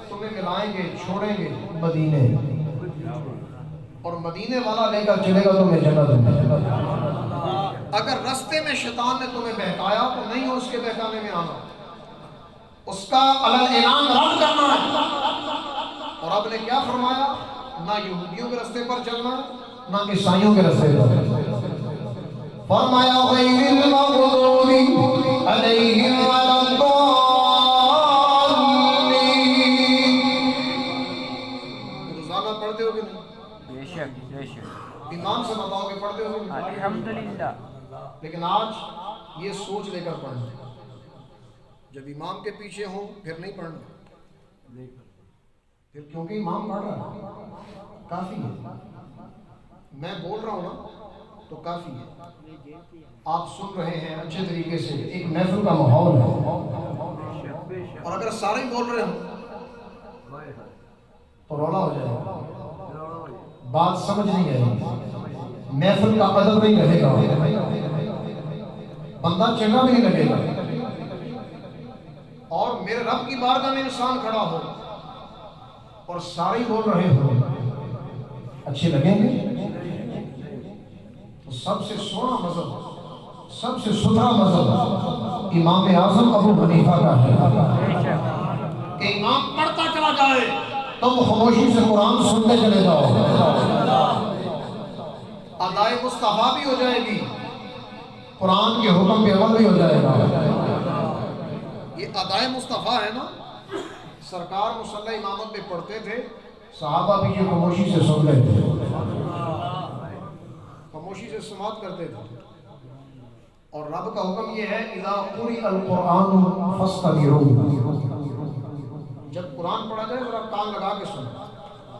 Speaker 1: تمہیں ملائیں گے، چھوڑیں گے مدینے، اور مدینے والا لے کر چلے گا تمہیں جنت میں. اگر رستے میں شیطان نے تمہیں بہکایا تو نہیں ہو اس کے بہکانے میں آنا، اس کا علل اعلان رد کرنا ہے. اور اب نے کیا فرمایا؟ نہ یہودیوں کے راستے پر چلنا، نہ عیسائیوں کے راستے پر. فرمایا غیر المغضوب علیہم ولا الضالین. روزانہ پڑھتے ہو کہ نہیں؟
Speaker 2: بے شک بے شک.
Speaker 1: ایمان سے بتاؤ کہ پڑھتے ہو کہ نہیں؟
Speaker 2: الحمدللہ.
Speaker 1: لیکن آج یہ سوچ لے کر پڑھنا، جب امام کے پیچھے ہوں پھر نہیں پڑھنا، پھر کیونکہ امام پڑھ رہا ہے کافی ہے. میں بول رہا ہوں نا تو کافی ہے. آپ سن رہے ہیں اچھے طریقے سے، ایک محفل کا ماحول ہے. اور اگر سارے بول رہے ہوں تو رولا ہو جائے گا، بات سمجھ نہیں آئے گی، محفل کا ادب نہیں رہے گا، بندہ چنگا بھی نہیں لگے گا. اور میرے رب کی بارگاہ میں انسان کھڑا ہو اور سارے بول رہے ہو، اچھے لگیں گے؟ تو سب سے سونا مذہب، سب سے ستھرا مذہب امام اعظم ابو حنیفہ کا ہے کہ امام پڑھتا چلا جائے تم خاموشی سے قرآن سنتے چلے جاؤ. ادائے مصطفیٰ بھی ہو جائے گی، قرآن کے حکم پہ عمل بھی ہو جائے گا. یہ ادائے مصطفیٰ ہے نا. سرکار مصلی امامت پہ پڑھتے تھے، صحابہ بھی یہ خاموشی سے سن لیتے تھے، خاموشی سے سماعت کرتے تھے. اور رب کا حکم یہ ہے اذا قرئ القرآن فاستمعوا، جب قرآن پڑھا جائے ذرا کان لگا کے سنو.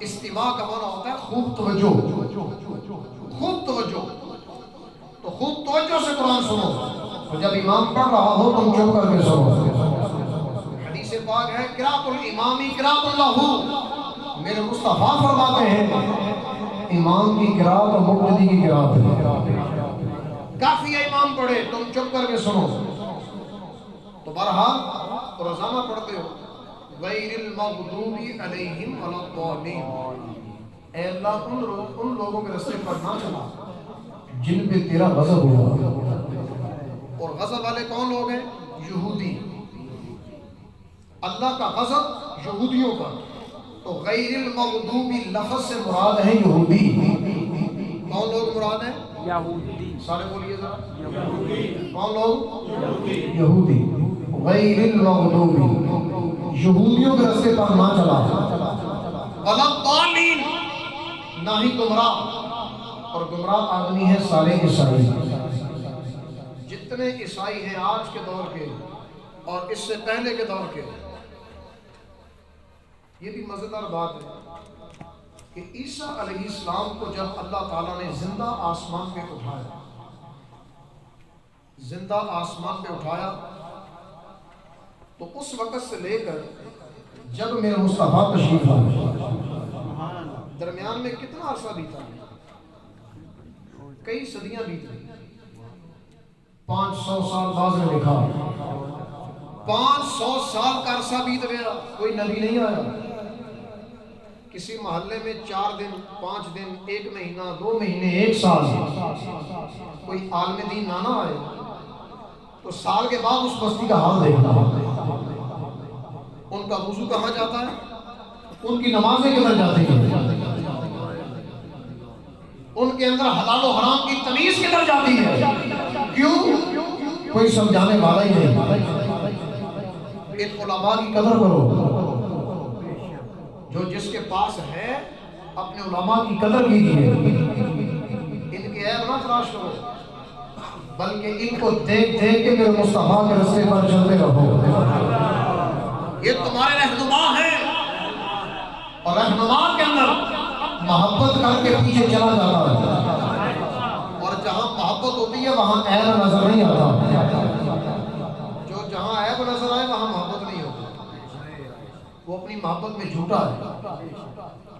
Speaker 1: استماع کا معنی ہوتا ہے خوب توجہ، خوب توجہ. تو خوب توجہ سے قرآن سنو. تو جب امام پڑھ رہا ہو تم چپ کر کے سنو. حدیث پاک ہے قراءۃ الامام قراءۃ لہ، میرے مصطفیٰ فرماتے ہیں امام کی قراءت اور مقتدی کی قراءت ہے. کافی ہے امام پڑھے، تم چپ کر کے سنو. تو بہرحال روزانہ پڑھتے ہو غیر المغضوب علیہم ولا الضالین. اے اللہ ان لوگوں کے راستے پر نہ چلا جن پہ تیرا غضب ہوا. اور غضب والے کون لوگ ہیں؟ یہودی. اللہ کا غضب یہودیوں پر. تو غیر المغضوب لفظ سے مراد ہے یہودی. کون لوگ مراد ہیں؟
Speaker 2: یہودی.
Speaker 1: سارے بولیے ذرا. یہودی. کون لوگ؟ یہودی. غیر المغضوب، یہودیوں کے راستے پر نہ چلا، ولا الضالین، نہ ہی گمراہ. اور گمراہ آدمی ہے سارے عیسائی. جتنے عیسائی ہیں آج کے دور کے اور اس سے پہلے کے دور کے. یہ بھی مزیدار بات ہے کہ عیسیٰ علیہ السلام کو جب اللہ تعالیٰ نے زندہ آسمان پہ اٹھایا، زندہ آسمان پہ اٹھایا، تو اس وقت سے لے کر جب میرے مصطفیٰ تشریف لائے درمیان میں کتنا عرصہ بیتا؟ کئی صدیاں بیت گئی. 500 سال بعض نے لکھا، 500 سال کا عرصہ بیت گیا، کوئی نبی نہیں آیا. کسی محلے میں 4 دن 5 دن 1 مہینہ 2 مہینے 1 سال کوئی عالم دین نہ آئے تو سال کے بعد اس بستی کا حال دیکھنا. ان کا وضو کہاں جاتا ہے، ان کی نمازیں کدھر جاتی ہیں، ان کے اندر حلال و حرام کی تمیز کدھر جاتی ہے. کیوں؟ کوئی سمجھانے والا ہی نہیں. ان علماء کی قدر کرو جو جس کے پاس ہے اپنے علماء کی قدر کیجیے، ان کے عیب نہ تلاش کرو، بلکہ ان کو دیکھ دیکھ کے میرے مصطفیٰ کے رستے پر چلتے رہو۔ یہ تمہارے رہنما ہیں، اور رہنما کے اندر محبت کر کے پیچھے چلا جاتا ہے، اور جہاں محبت ہوتی ہے وہاں عیب نظر نہیں آتا، جو جہاں عیب نظر آئے وہاں محبت نہیں ہوتی، وہ اپنی محبت میں جھوٹا ہے،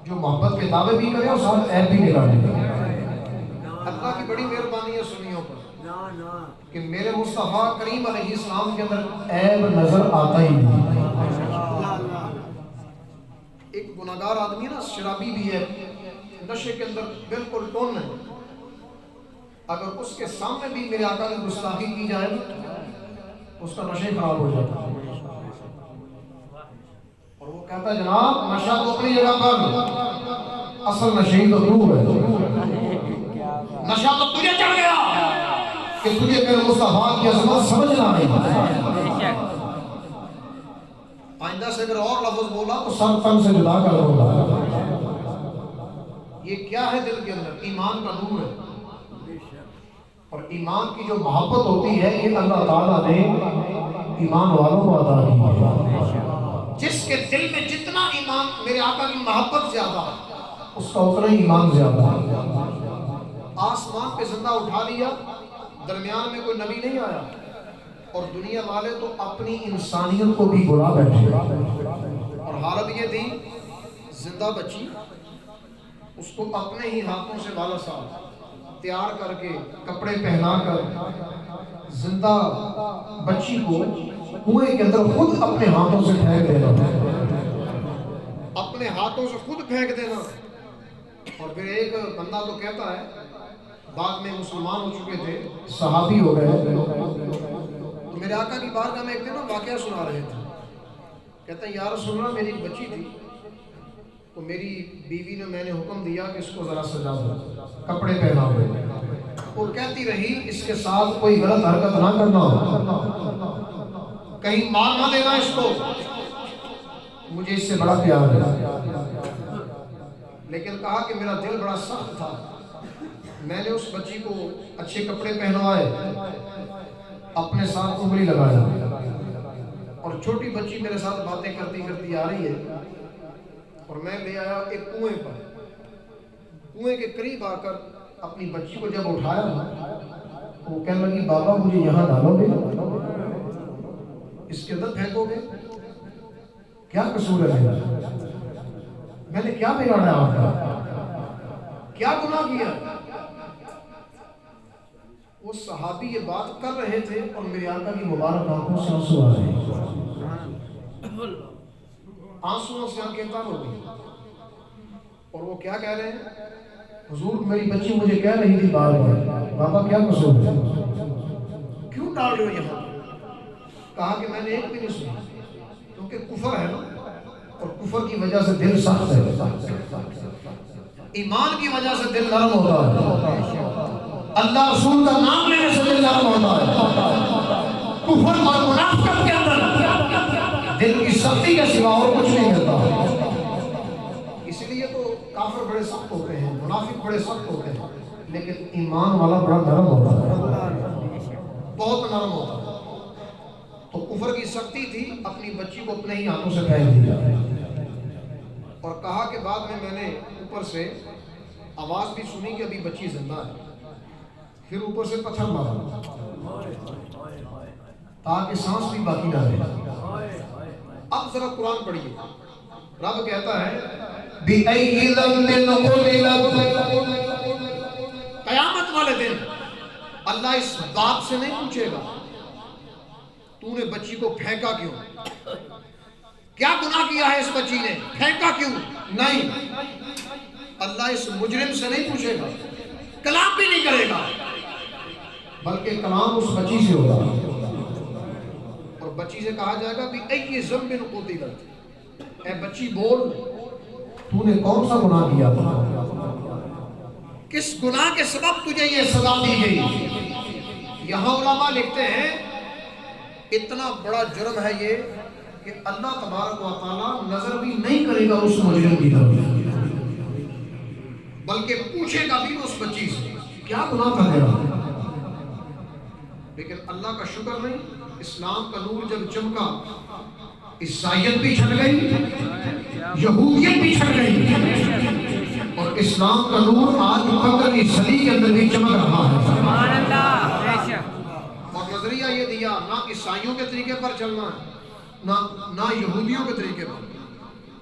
Speaker 1: جو محبت کے دعوے بھی کرے اور ساتھ عیب بھی نکالے۔ اللہ کی بڑی مہربانی ہے سنیوں پر کہ میرے مصطفیٰ کریم علیہ السلام کے اندر عیب نظر آتا ہی نہیں۔ ایک گناہگار آدمی ہے نا، شرابی بھی ہے، نشے کے اندر بالکل ٹون ہے، اگر اس کے سامنے بھی میرے آقا کی گستاخی کی جائے اس کا نشے خراب ہو جاتا ہے، اور وہ کہتا ہے جناب نشہ تو اپنی جگہ پر، اصل نشے تو تو ہے، نشہ تو تجھے چڑھ گیا کہ تجھے میرے مصطفیٰ کی عظمت سمجھنا نہیں۔ آئندہ سے اگر اور لفظ بولا تو سر تن سے جدا کر بولا۔ یہ کیا ہے دل کے اندر؟ ایمان کا نور ہے، اور ایمان کی جو محبت ہوتی ہے یہ اللہ تعالیٰ نے ایمان والوں کو عطا کی ہے۔ جس کے دل میں جتنا ایمان میرے آقا کی محبت زیادہ اس کا اتنا ہی ایمان زیادہ ہے۔ آسمان پہ زندہ اٹھا لیا، درمیان میں کوئی نبی نہیں آیا، اور دنیا والے تو اپنی انسانیت کو بھی بلا بیٹھے، اور حالت یہ تھی زندہ بچی، اس کو اپنے ہی ہاتھوں سے والا صاحب تیار کر کے کپڑے پہنا کر زندہ بچی کو کنویں کے اندر خود اپنے ہاتھوں سے پھینک دینا، اپنے ہاتھوں سے خود پھینک دینا۔ اور پھر ایک بندہ تو کہتا ہے، بعد میں مسلمان ہو چکے تھے، صحابی ہو گئے، تو میرے آقا کی بارگاہ میں ایک دن واقعہ سنا رہے تھے، کہتا ہے یا رسول اللہ میری ایک بچی تھی، تو میری بیوی نے میں نے حکم دیا کہ اس کو ذرا سجا دو، کپڑے پہنا دو، اور کہتی رہی اس کے ساتھ کوئی غلط حرکت نہ کرنا، کہیں مار نہ دینا اس کو، مجھے اس سے بڑا پیار ہے۔ لیکن کہا کہ میرا دل بڑا سخت تھا، میں نے اس بچی کو اچھے کپڑے پہنوائے، اپنے ساتھ انگلی لگایا، اور چھوٹی بچی میرے ساتھ باتیں کرتی کرتی آ رہی ہے، اور میں لے آیا ایک کنویں پر، کنویں کے قریب آ کر اپنی بچی کو جب اٹھایا وہ کہنے لگی بابا مجھے یہاں ڈالو گے، اس کے اندر پھینکو گے، کیا قصور ہے میرا، میں نے کیا بگاڑا آپ کا، کیا گناہ کیا؟ وہ صحابی یہ بات کر رہے تھے اور میرے آقا کی مبارک آنکھوں سے آنسو آ رہے ہیں، آنسوؤں سے آنکھیں تر ہو گئی، اور وہ کیا کہہ رہے ہیں، حضور میری بچی مجھے کہہ رہی تھی بار بار بابا کیا قصور ہے، کیوں ڈال رہے ہو یہاں؟ کہا کہ میں نے ایک بھی نہیں سنی، کیونکہ کفر ہے نا، اور کفر کی وجہ سے دل سخت ہے، ایمان کی وجہ سے دل نرم ہوتا ہے، اللہ رسول کا نام لینے سے دل نرم ہوتا ہے، کفر اور منافقت کے اندر دل کی سختی کے سوا اور کچھ نہیں ملتا، اس لیے تو کافر بڑے سخت ہوتے ہیں، منافق بڑے سخت ہوتے ہیں، لیکن ایمان والا بڑا نرم ہوتا ہے، بہت نرم ہوتا ہے۔ تو کفر کی سختی تھی، اپنی بچی کو اپنے ہی ہاتھوں سے پھینک دیا، اور کہا کہ بعد میں نے اوپر سے آواز بھی سنی کہ ابھی بچی زندہ ہے، پھر اوپر سے پتھر مارا تاکہ سانس بھی باقی نہ رہے۔ اب ذرا قرآن پڑھیے، رب کہتا ہے بِأَيِّ ذَنبٍ قُتِلَتْ، قیامت والے دن اللہ اس باپ سے نہیں پوچھے گا تو نے بچی کو پھینکا کیوں، کیا گناہ کیا ہے اس بچی نے، پھینکا کیوں، نہیں، اللہ اس مجرم سے نہیں پوچھے گا، کلام بھی نہیں کرے گا، بلکہ کلام اس بچی سے ہوگا، اور بچی سے کہا جائے گا بِأَيِّ ذَنبٍ قُتِلَتْ، اے بچی بول تو نے کون سا گناہ کیا تھا، کس گناہ کے سبب تجھے یہ سزا دی گئی۔ یہاں علماء لکھتے ہیں اتنا بڑا جرم ہے یہ کہ اللہ تبارک و تعالیٰ نظر بھی نہیں کرے گا اس مجرم کی طرف، بلکہ پوچھے گا بھی اس بچی سے کیا گناہ تھا تیرا، لیکن اللہ کا شکر نہیں، اسلام کا نور جب چمکا عیسائیت بھی چھٹ گئی، یہودیت بھی چھٹ گئی، اور اسلام کا نور آج 15ویں صدی کے اندر بھی چمک رہا ہے۔
Speaker 3: سبحان اللہ، بے شک۔
Speaker 1: اور نظریہ یہ دیا نہ عیسائیوں کے طریقے پر چلنا ہے نہ یہودیوں کے طریقے پر۔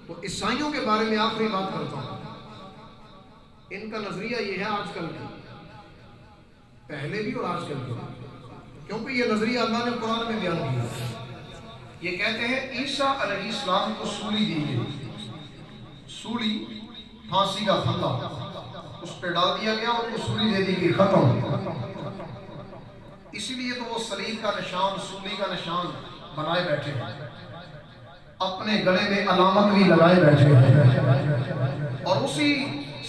Speaker 1: تو عیسائیوں کے بارے میں آخری بات کرتا ہوں، ان کا نظریہ یہ ہے آج کل بھی، پہلے بھی اور آج کل بھی، کیونکہ یہ نظریہ اللہ نے قرآن میں بیان کیا۔ یہ کہتے ہیں عیسیٰ علیہ السلام کو سولی دی گئی، سولی پھانسی کا پھندا اس پہ ڈال دیا گیا اور اس کو سولی دے دی گئی، ختم۔ اسی لیے تو وہ صلیب کا نشان، سولی کا نشان بنائے بیٹھے ہیں، اپنے گلے میں علامت بھی لگائے بیٹھے ہیں، اور اسی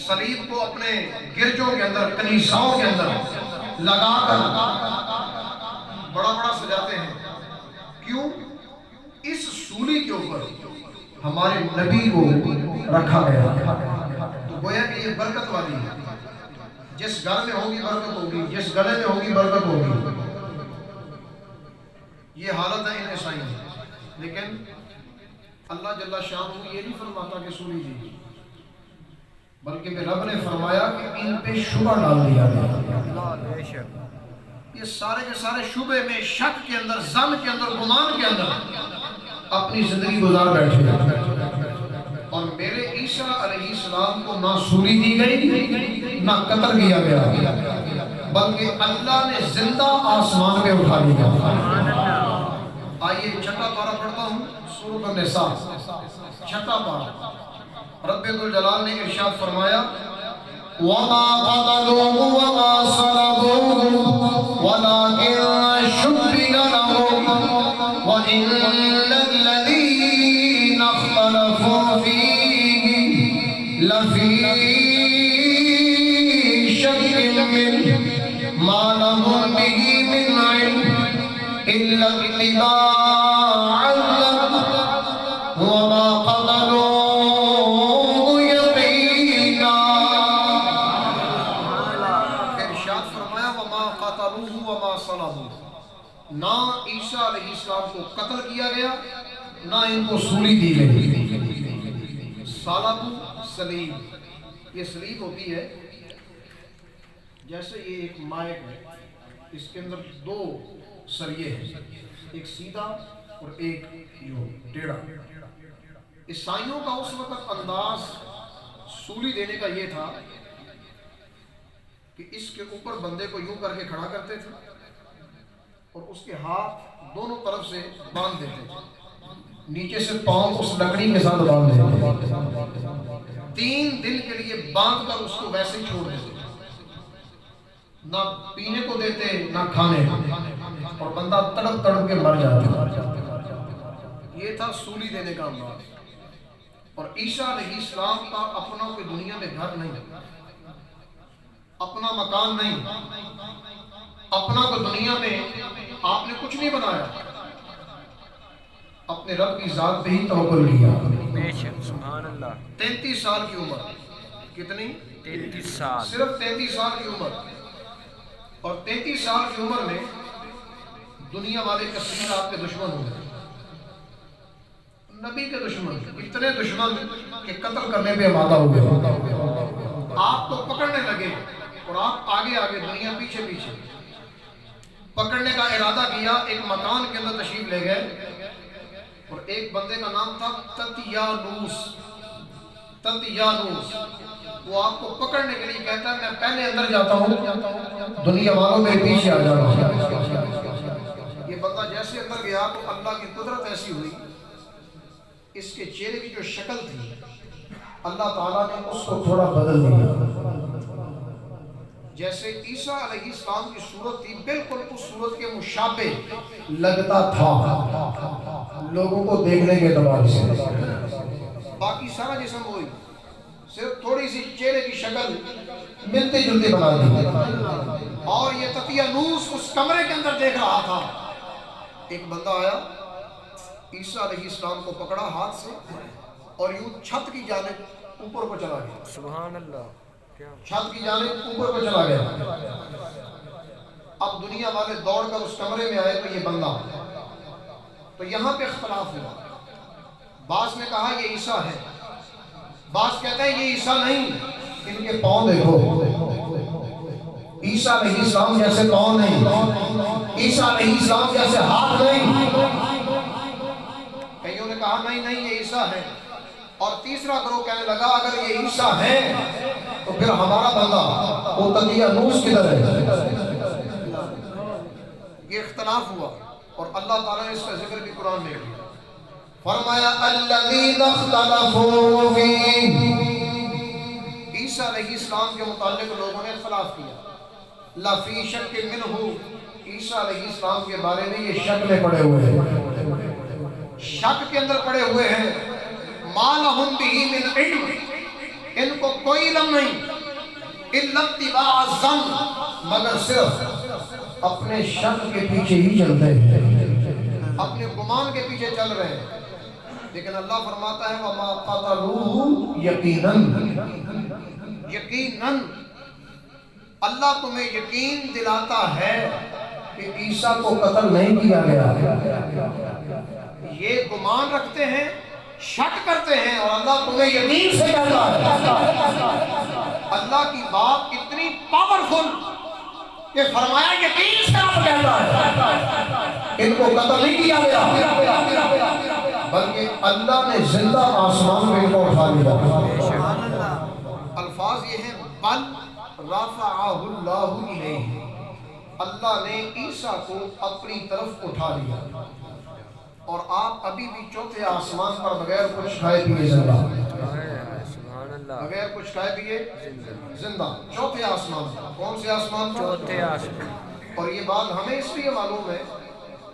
Speaker 1: صلیب کو اپنے گرجوں کے اندر، کنیساؤں کے اندر لگا کر بڑا بڑا سجاتے ہیں۔ کیوں؟ اس سولی کے اوپر ہمارے نبی کو رکھا گیا، تو گویا کہ یہ برکت والی ہے، جس گھر میں ہوگی برکت ہوگی، جس گلے میں ہوگی برکت ہوگی۔ یہ حالت ہے ان عیسائیوں کی، لیکن اللہ جل شانہ یہ نہیں فرماتا کہ سولی دی، بلکہ میں رب نے فرمایا کہ ان پہ شبہ ڈال دیا گیا۔ یہ سارے کے سارے شبہ میں، شک کے اندر، ظن کے اندر، گمان کے اندر اپنی زندگی گزار بیٹھے، اور میرے عیسیٰ علیہ السلام کو نہ سولی دی گئی نہ قتل کیا گیا، بلکہ اللہ نے زندہ آسمان پہ اٹھا لیا۔ آئیے چھٹا پارہ پڑھتا ہوں، سورۃ النساء، چھٹا پارہ۔ رب ذوالجلال نے ارشاد فرمایا وَمَا قَتَلُوهُ وَمَا صَلَبُوهُ وَلَكِنْ شُبِّهَ لَهُمْ وَإِنَّ الَّذِينَ اخْتَلَفُوا فِيهِ لَفِي شَكٍّ مِّنْهُ مَا لَهُم بِهِ مِنْ عِلْمٍ إِلَّا اتِّبَاعَ الظَّنِّ وَمَا قَتَلُوهُ نہ عیسیٰ علیہ السلام کو قتل کیا گیا نہ ان کو سولی دی گئی۔ صلب، صلیب، یہ صلیب ہوتی ہے جیسے یہ ایک مائک ہے، اس کے اندر دو سریے ہیں، ایک سیدھا اور ایک جو ٹیڑھا۔ عیسائیوں کا اس وقت انداز سولی دینے کا یہ تھا کہ اس کے اوپر بندے کو یوں کر کے کھڑا کرتے تھے اور اس کے ہاتھ دونوں طرف سے باندھ دیتے تھے، نیچے سے پاؤں اس لکڑی کے ساتھ باندھ دیتے تھے، 3 دن کے لیے باندھ کر اس کو ویسے ہی چھوڑ دیتے، نہ پینے کو دیتے نہ کھانے کو، اور بندہ تڑپ تڑپ کے مر جاتا۔ یہ تھا سولی دینے کا انداز۔ اور عیسیٰ علیہ السلام کا اپنا کوئی دنیا میں گھر نہیں، اپنا مکان نہیں، اپنا کوئی دنیا میں آپ نے کچھ نہیں بنایا، اپنے رب کی ذات پہ ہی توکل کیا۔
Speaker 2: بے شک، سبحان اللہ۔
Speaker 1: 33 سال کی عمر، کتنی؟
Speaker 2: 33 سال،
Speaker 1: صرف 33 سال کی عمر، اور 33 سال کی عمر میں دنیا والے کثیر آپ کے دشمن ہو گئے، نبی کے دشمن، اتنے دشمن کہ قتل کرنے پہ آمادہ ہو گئے، آپ کو پکڑنے لگے اور آپ آگے آگے، دنیا پیچھے پیچھے، پکڑنے کا ارادہ کیا، ایک مکان کے اندر تشریف لے گئے، اور ایک بندے کا نام تھا تطیانوس، تطیانوس، وہ آپ کو پکڑنے کے لیے کہتا ہے میں پہلے اندر جاتا ہوں، دنیا والوں میرے پیچھے آ جانا۔ یہ بندہ جیسے اندر گیا تو اللہ کی قدرت ایسی ہوئی، اس کے چہرے کی جو شکل تھی اللہ تعالیٰ نے اس کو تھوڑا بدل دیا، جیسے عیسیٰ علیہ السلام کی صورت تھی بالکل اس صورت کے مشابہ لگتا تھا لوگوں کو دیکھنے کے اعتبار سے، باقی سارا جسم وہی، صرف تھوڑی سی چہرے کی شکل ملتی جلتی بنا دی۔ اور یہ تطیانوس اس کمرے کے اندر دیکھ رہا تھا، ایک بندہ آیا، عیسیٰ علیہ السلام کو پکڑا ہاتھ سے اور یوں چھت کی جانب اوپر کو چلا گیا۔
Speaker 2: سبحان اللہ۔
Speaker 1: چھت کی جانب اوپر کو چلا گیا. اب دنیا والے دوڑ کر اس کمرے میں آئے تو یہ بندہ. تو یہاں پہ اختلاف ہوا. بعض نے کہا یہ عیسیٰ ہے, بعض کہتے ہیں یہ عیسیٰ نہیں, ان کے پاؤں دیکھو, عیسیٰ علیہ السلام جیسے پاؤں نہیں, عیسیٰ علیہ السلام جیسے ہاتھ نہیں. کئیوں نے کہا نہیں یہ عیسیٰ ہے. اور تیسرا گروہ کہنے لگا اگر یہ عیسیٰ ہے تو پھر ہمارا بندہ وہ تدیانوس کدھر ہے. یہ اختلاف ہوا اور اللہ تعالیٰ نے اس کا ذکر بھی قرآن میں کیا. فرمایا الذین اختلفوا فیہ, عیسیٰ علیہ السلام کے متعلق لوگوں نے اختلاف کیا. لفی شک منہ, عیسیٰ علیہ السلام کے بارے میں یہ شک میں پڑے ہوئے ہیں, شک کے اندر پڑے ہوئے ہیں. ما لہم بہ من علم, ان کو کوئی علم نہیں, الا اتباع الظن, مگر صرف اپنے شک کے پیچھے ہی چلتے ہیں, اپنے گمان کے پیچھے چل رہے ہیں. لیکن اللہ فرماتا ہے وَمَا قَتَلُوهُ يَقِينًا, یقیناً اللہ تمہیں یقین دلاتا ہے کہ عیسیٰ کو قتل نہیں کیا گیا. یہ گمان رکھتے ہیں, شک کرتے ہیں, اور اللہ تمہیں یقین سے کہتا ہے. اللہ کی بات اتنی پاورفل کہ فرمایا یقین سے آپ کہتا ہے ان کو قتل نہیں کیا گیا, بلکہ اللہ نے زندہ آسمان میں ان کو اٹھا لیا. الفاظ یہ ہیں بل رفعہ اللہ الیہ, اللہ نے عیسیٰ کو اپنی طرف اٹھا لیا. اور آپ ابھی بھی چوتھے آسمان پر بغیر کچھ کھائے پیے زندہ, بغیر کچھ کھائے پیے زندہ, چوتھے آسمان پر. کون سے آسمان پر؟ چوتھے آسمان. اور یہ بات ہمیں اس لیے معلوم ہے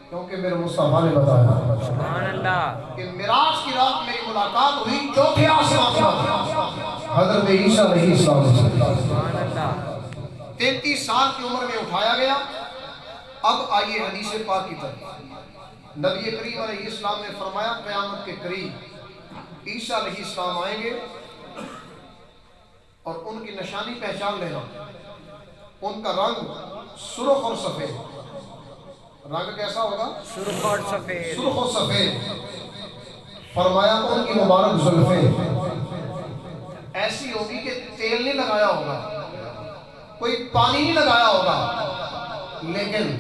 Speaker 1: کیونکہ میرے مصطفیٰ نے بتایا سبحان اللہ کہ معراج کی رات میری ملاقات ہوئی چوتھے آسمان پر حضرت عیسیٰ علیہ السلام سے. سبحان اللہ. 33 سال کی عمر میں اٹھایا گیا. اب آئیے حدیث پاک کی طرف. نبی کریم علیہ السلام نے فرمایا قیامت کے قریب عیسیٰ علیہ السلام آئیں گے اور ان کی نشانی پہچان لینا. ان کا رنگ سرخ اور سفید. رنگ کیسا ہوگا؟ سرخ اور سفید. سرخ اور سفید. فرمایا ان کی مبارک زلفیں ایسی ہوگی کہ تیل نہیں لگایا ہوگا, کوئی پانی نہیں لگایا ہوگا, لیکن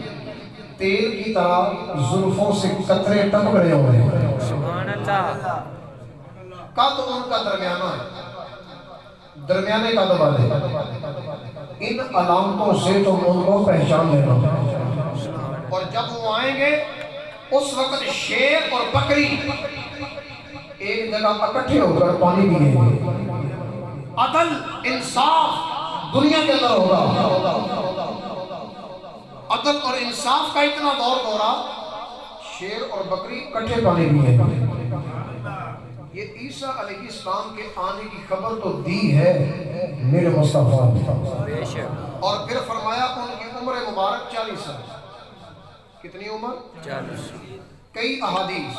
Speaker 1: تیل کی طرح زلفوں سے قطرے ٹپک رہے ہوں گے. سبحان اللہ. قد ان کا درمیانہ ہے, درمیانے قد والے. ان علامتوں سے تم ان کو پہچان لینا. اور جب وہ آئیں گے اس وقت شیر اور بکری ایک جگہ اکٹھے ہو کر پانی پیئیں گے. عدل انصاف دنیا کے اندر ہوگا. عدل اور انصاف کا اتنا دور دورہ, شیر اور بکری اکٹھے پانی پیئیں گے. یہ عیسیٰ علیہ السلام کے آنے کی خبر تو دی ہے میرے مصطفیٰ. اور پھر فرمایا ان کی عمر مبارک 40 سال. کتنی عمر؟ 40. کئی احادیث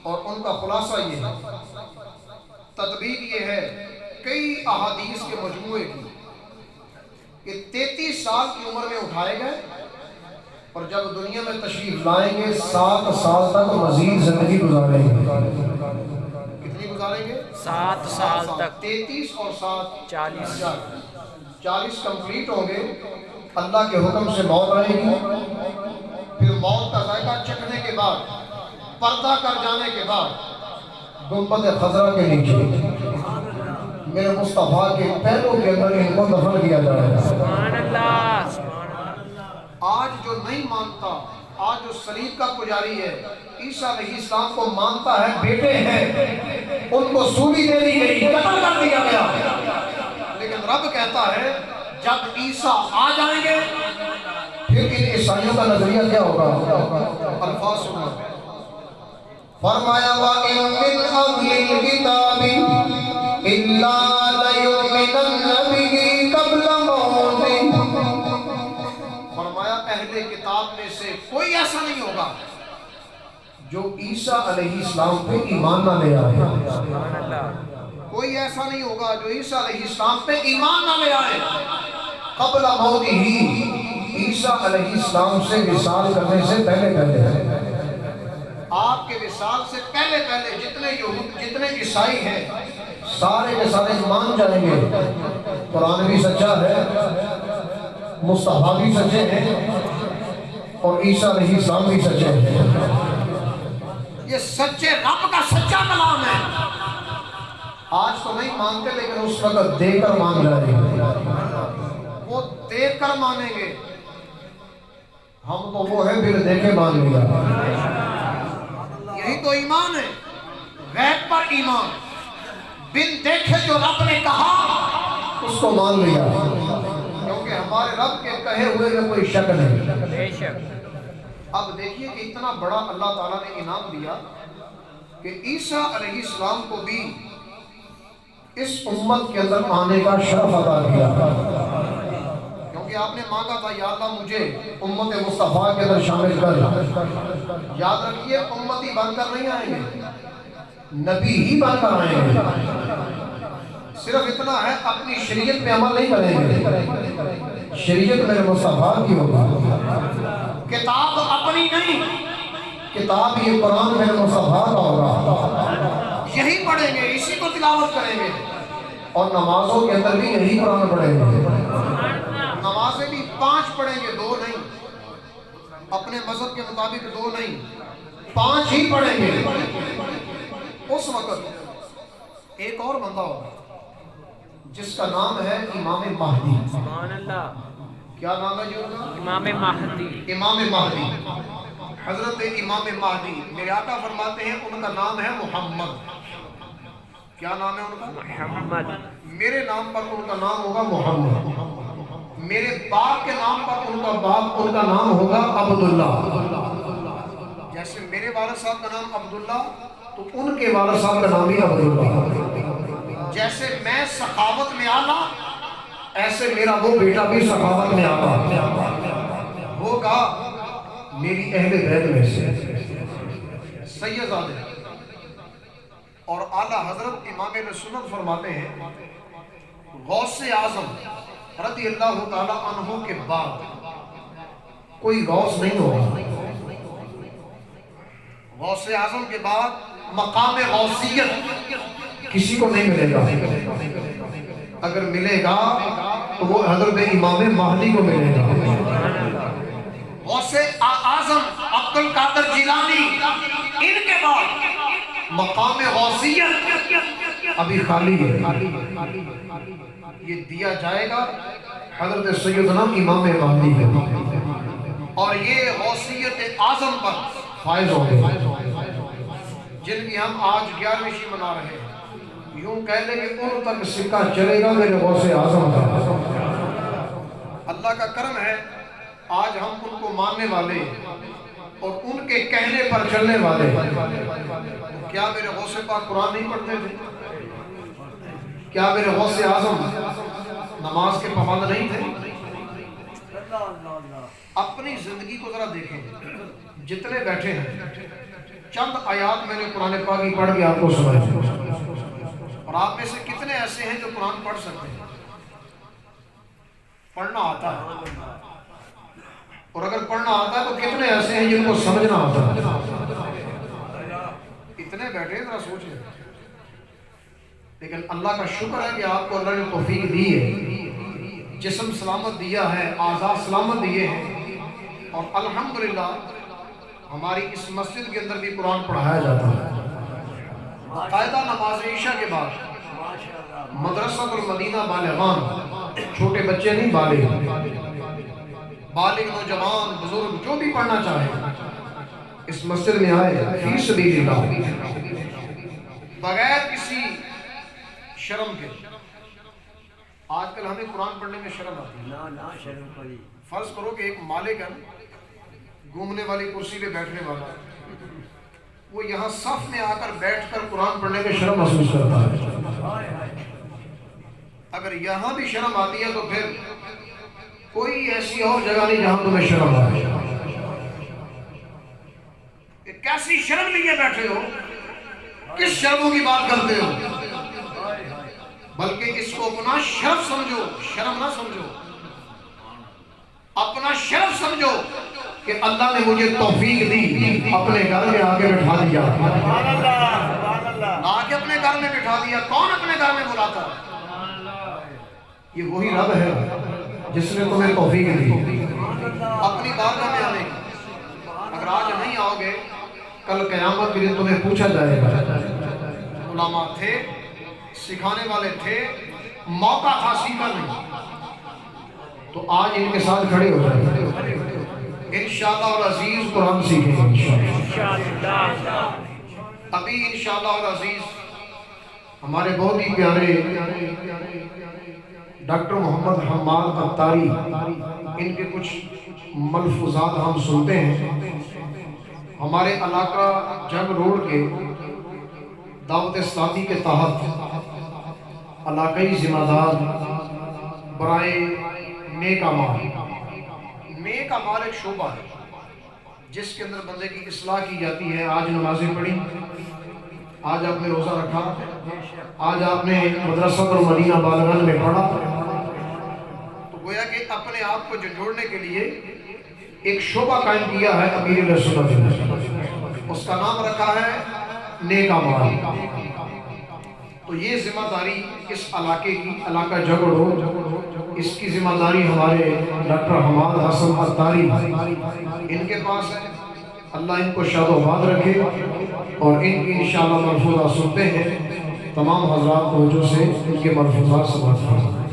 Speaker 1: اور ان کا خلاصہ یہ ہے, تطبیق یہ ہے کئی احادیث کے مجموعے کی کہ 33 سال کی عمر میں اٹھائے گئے اور جب دنیا میں تشریف لائیں گے 7 سال تک مزید زندگی گزاریں گے. کتنی گزاریں گے؟ 7 سال تک. 33 اور 7 40 کمپلیٹ ہوں گے. اللہ کے حکم سے موت آئے گی. پھر موت کا ذائقہ چکھنے کے بعد, پردہ کر جانے کے بعد گنبد خضرا کے نیچے میرے مصطفیٰ کے پیروں کے اندر ان کو دفن کیا جائے گا. سبحان اللہ. آج جو نہیں مانتا, آج جو صلیب کا پجاری ہے, عیسیٰ علیہ السلام کو مانتا ہے بیٹے ہیں, ان کو سولی دے دی گئی, قتل کر دیا گیا. لیکن رب کہتا ہے جب عیسیٰ آ جائیں گے پھر ان عیسائیوں کا نظریہ کیا ہوگا؟ الفاظ سننا. فرمایا وَإِن مِّنْ أَهْلِ الْكِتَابِ إِلَّا لَيُؤْمِنَنَّ بِهِ قَبْلَ مَوْتِهِ. فرمایا اہل کتاب میں سے کوئی ایسا نہیں ہوگا جو عیسیٰ علیہ السلام پہ ایمان نہ لے آئے. کوئی ایسا نہیں ہوگا جو عیسیٰ علیہ السلام پہ ایمان نہ لے آئے قبل موت ہی، عیسیٰ علیہ السلام سے وصال کرنے سے پہلے آپ کے وصال سے پہلے جتنے عیسائی ہیں سارے کے سارے مان جائیں گے قرآن بھی سچا ہے، مصطفیٰ بھی سچے ہیں، اور عیسیٰ علیہ السلام بھی سچے ہیں۔ یہ سچے رب کا سچا کلام ہے۔ آج تو نہیں مانتے لیکن اس وقت دے کر مان جائیں گے، وہ دیکھ کر مانیں گے۔ ہم تو وہ ہے پھر دیکھے مان لیا، یہی تو ایمان ہے، غیب پر ایمان، بن دیکھے جو رب نے کہا اس کو مان لیا، کیونکہ ہمارے رب کے کہے ہوئے میں کوئی شک نہیں۔ اب دیکھیے کہ اتنا بڑا اللہ تعالیٰ نے انعام دیا کہ عیسیٰ علیہ السلام کو بھی اس امت کے اندر آنے کا شرف عطا کیا، کیونکہ آپ نے مانگا تھا یا اللہ مجھے امت مصطفیٰ کے اندر شامل کر۔ یاد رکھیے امتی بن کر نہیں آئیں گے، نبی ہی بن کر آئیں گے۔ صرف اتنا ہے اپنی شریعت پہ عمل نہیں کریں گے، شریعت میرے مصطفیٰ کی ہوگی، کتاب اپنی نہیں، کتاب یہ قرآن میرے مصطفیٰ کا ہوگا، یہی پڑھیں گے، اسی کو تلاوت کریں گے، اور نمازوں کے اندر بھی یہی قرآن پڑھیں گے۔ نمازیں بھی 5 پڑھیں گے، 2 نہیں، اپنے مذہب کے مطابق 2 نہیں، 5 ہی پڑھیں گے۔ اس وقت ایک اور بندہ ہوگا جس کا نام ہے امام مہدی۔
Speaker 3: سبحان اللہ۔
Speaker 1: کیا نام ہے جو ان کا؟
Speaker 3: امام مہدی۔
Speaker 1: امام مہدی، حضرت امام مہدی۔ میرے آقا فرماتے ہیں ان کا نام ہے محمد۔ کیا نام ہے ان کا؟
Speaker 3: محمد۔
Speaker 1: میرے نام پر ان کا نام ہوگا محمد، میرے باپ کے نام پر ان کا نام ہوگا عبداللہ۔ جیسے میرے والد صاحب کا نام عبداللہ تو ان کے والد صاحب کا نام ہی عبداللہ۔ جیسے میں سخاوت میں آنا ایسے میرا وہ بیٹا بھی سخاوت میں آتا ہوگا، میری اہل بیت میں سے سید زادے۔ اور اعلیٰ حضرت امام سنت فرماتے ہیں غوث اعظم رضی اللہ تعالیٰ عنہ کے بعد کوئی غوث نہیں ہوگا، غوث اعظم کے بعد مقام غوثیت کسی کو نہیں ملے گا، اگر ملے گا تو وہ حضرت امام مہدی کو ملے گا۔ غوث اعظم عبد القادر جیلانی، ان کے بعد مقام غوثیت ابھی خالی ہے، یہ دیا جائے گا حضرت سیدنا امام مہدی کو، اور یہ غوثیت اعظم پر فائز ہوں گے جن کی ہم آج 11ویں منا رہے ہیں۔ یوں کہہ لیں کہ ان تک سکہ چلے گا میرے غوث اعظم کا۔ اللہ کا کرم ہے آج ہم ان کو ماننے والے اور ان کے کہنے پر چلنے والے۔ کیا میرے غوث پاک قرآن نہیں پڑھتے تھے؟ کیا میرے غوث اعظم نماز کے پابند نہیں تھے؟ اپنی زندگی کو ذرا دیکھیں، جتنے بیٹھے ہیں چند آیات میں نے قرآن پاک کی پڑھ کے آپ کو سنائی، اور آپ میں سے کتنے ایسے ہیں جو قرآن پڑھ سکتے ہیں؟ پڑھنا آتا ہے، اور اگر پڑھنا آتا ہے تو کتنے ایسے ہیں جن کو سمجھنا آتا ہے؟ اتنے بیٹھے ہیں، ذرا سوچیں۔ لیکن اللہ کا شکر ہے کہ آپ کو اللہ نے توفیق دی ہے، جسم سلامت دیا ہے، اعضاء سلامت دیے ہیں، اور الحمدللہ ہماری اس مسجد کے اندر بھی قرآن پڑھایا جاتا ہے باقاعدہ نماز عشاء کے بعد۔ مدرسہ المدینہ بالغان، چھوٹے بچے نہیں، بالغ نوجوان بزرگ جو بھی پڑھنا چاہے اس مسجد میں آئے فی سبیل اللہ، بغیر کسی شرم کے۔ آج کل ہمیں قرآن پڑھنے میں شرم آتی ہے۔ فرض کرو کہ ایک مالک ہے گھومنے والی کرسی پہ بیٹھنے والا، وہ یہاں صف میں آ کر بیٹھ کر قرآن پڑھنے میں شرم محسوس کرتا ہے۔ اگر یہاں بھی شرم آتی ہے تو پھر کوئی ایسی اور جگہ نہیں جہاں تمہیں شرم آئے۔ کیسی شرم لیے بیٹھے ہو؟ کس شرموں کی بات کرتے ہو؟ بلکہ اس کو اپنا شرف سمجھو، شرم نہ سمجھو، اپنا شرف سمجھو کہ اللہ نے مجھے توفیق دی، اپنے گھر میں آگے بٹھا دیا، آگے اپنے گھر میں بٹھا دیا۔ کون اپنے گھر میں بلاتا ہے؟ یہ وہی رب ہے جس نے تمہیں توفیق دی اپنی بارگاہ میں آنے کی۔ اگر آج نہیں آؤ گے، کل قیامت کے دن تمہیں پوچھا جائے گا۔ علماء تھے، سکھانے والے تھے، موقع تھا، سیکھا نہیں، تو آج ان کے ساتھ کھڑے ہو جائیں۔ انشاءاللہ العزیز قرآن سیکھیں گے۔ ابھی انشاءاللہ العزیز ہمارے بہت ہی پیارے ڈاکٹر محمد حماد اتاری، ان کے کچھ ملفوظات ہم سنتے ہیں۔ ہمارے علاقہ جنگ روڈ کے دعوت اسلامی کے تحت علاقائی ذمہ دار برائے نیک اعمال، نیک اعمال ایک شعبہ ہے جس کے اندر بندے کی اصلاح کی جاتی ہے۔ آج نمازیں پڑھی، آج آپ نے روزہ رکھا، آج آپ نے مدرسہ اور مدینہ بالغان میں پڑھا، تو گویا کہ اپنے آپ کو جھنجھوڑنے کے لیے ایک شعبہ قائم کیا ہے امیر علیہ سنت نے، اس کا نام رکھا ہے نیک اعمال۔ تو یہ ذمہ داری اس علاقے کی، علاقہ جگڑو، اس کی ذمہ داری ہمارے ڈاکٹر حماد حسن اتاری ان کے پاس ہے۔ اللہ ان کو شاد و آباد رکھے اور ان کی انشاءاللہ ملفوظات سنتے ہیں۔ تمام حضرات توجہ سے ان کے ملفوظات سماعت فرمائیں۔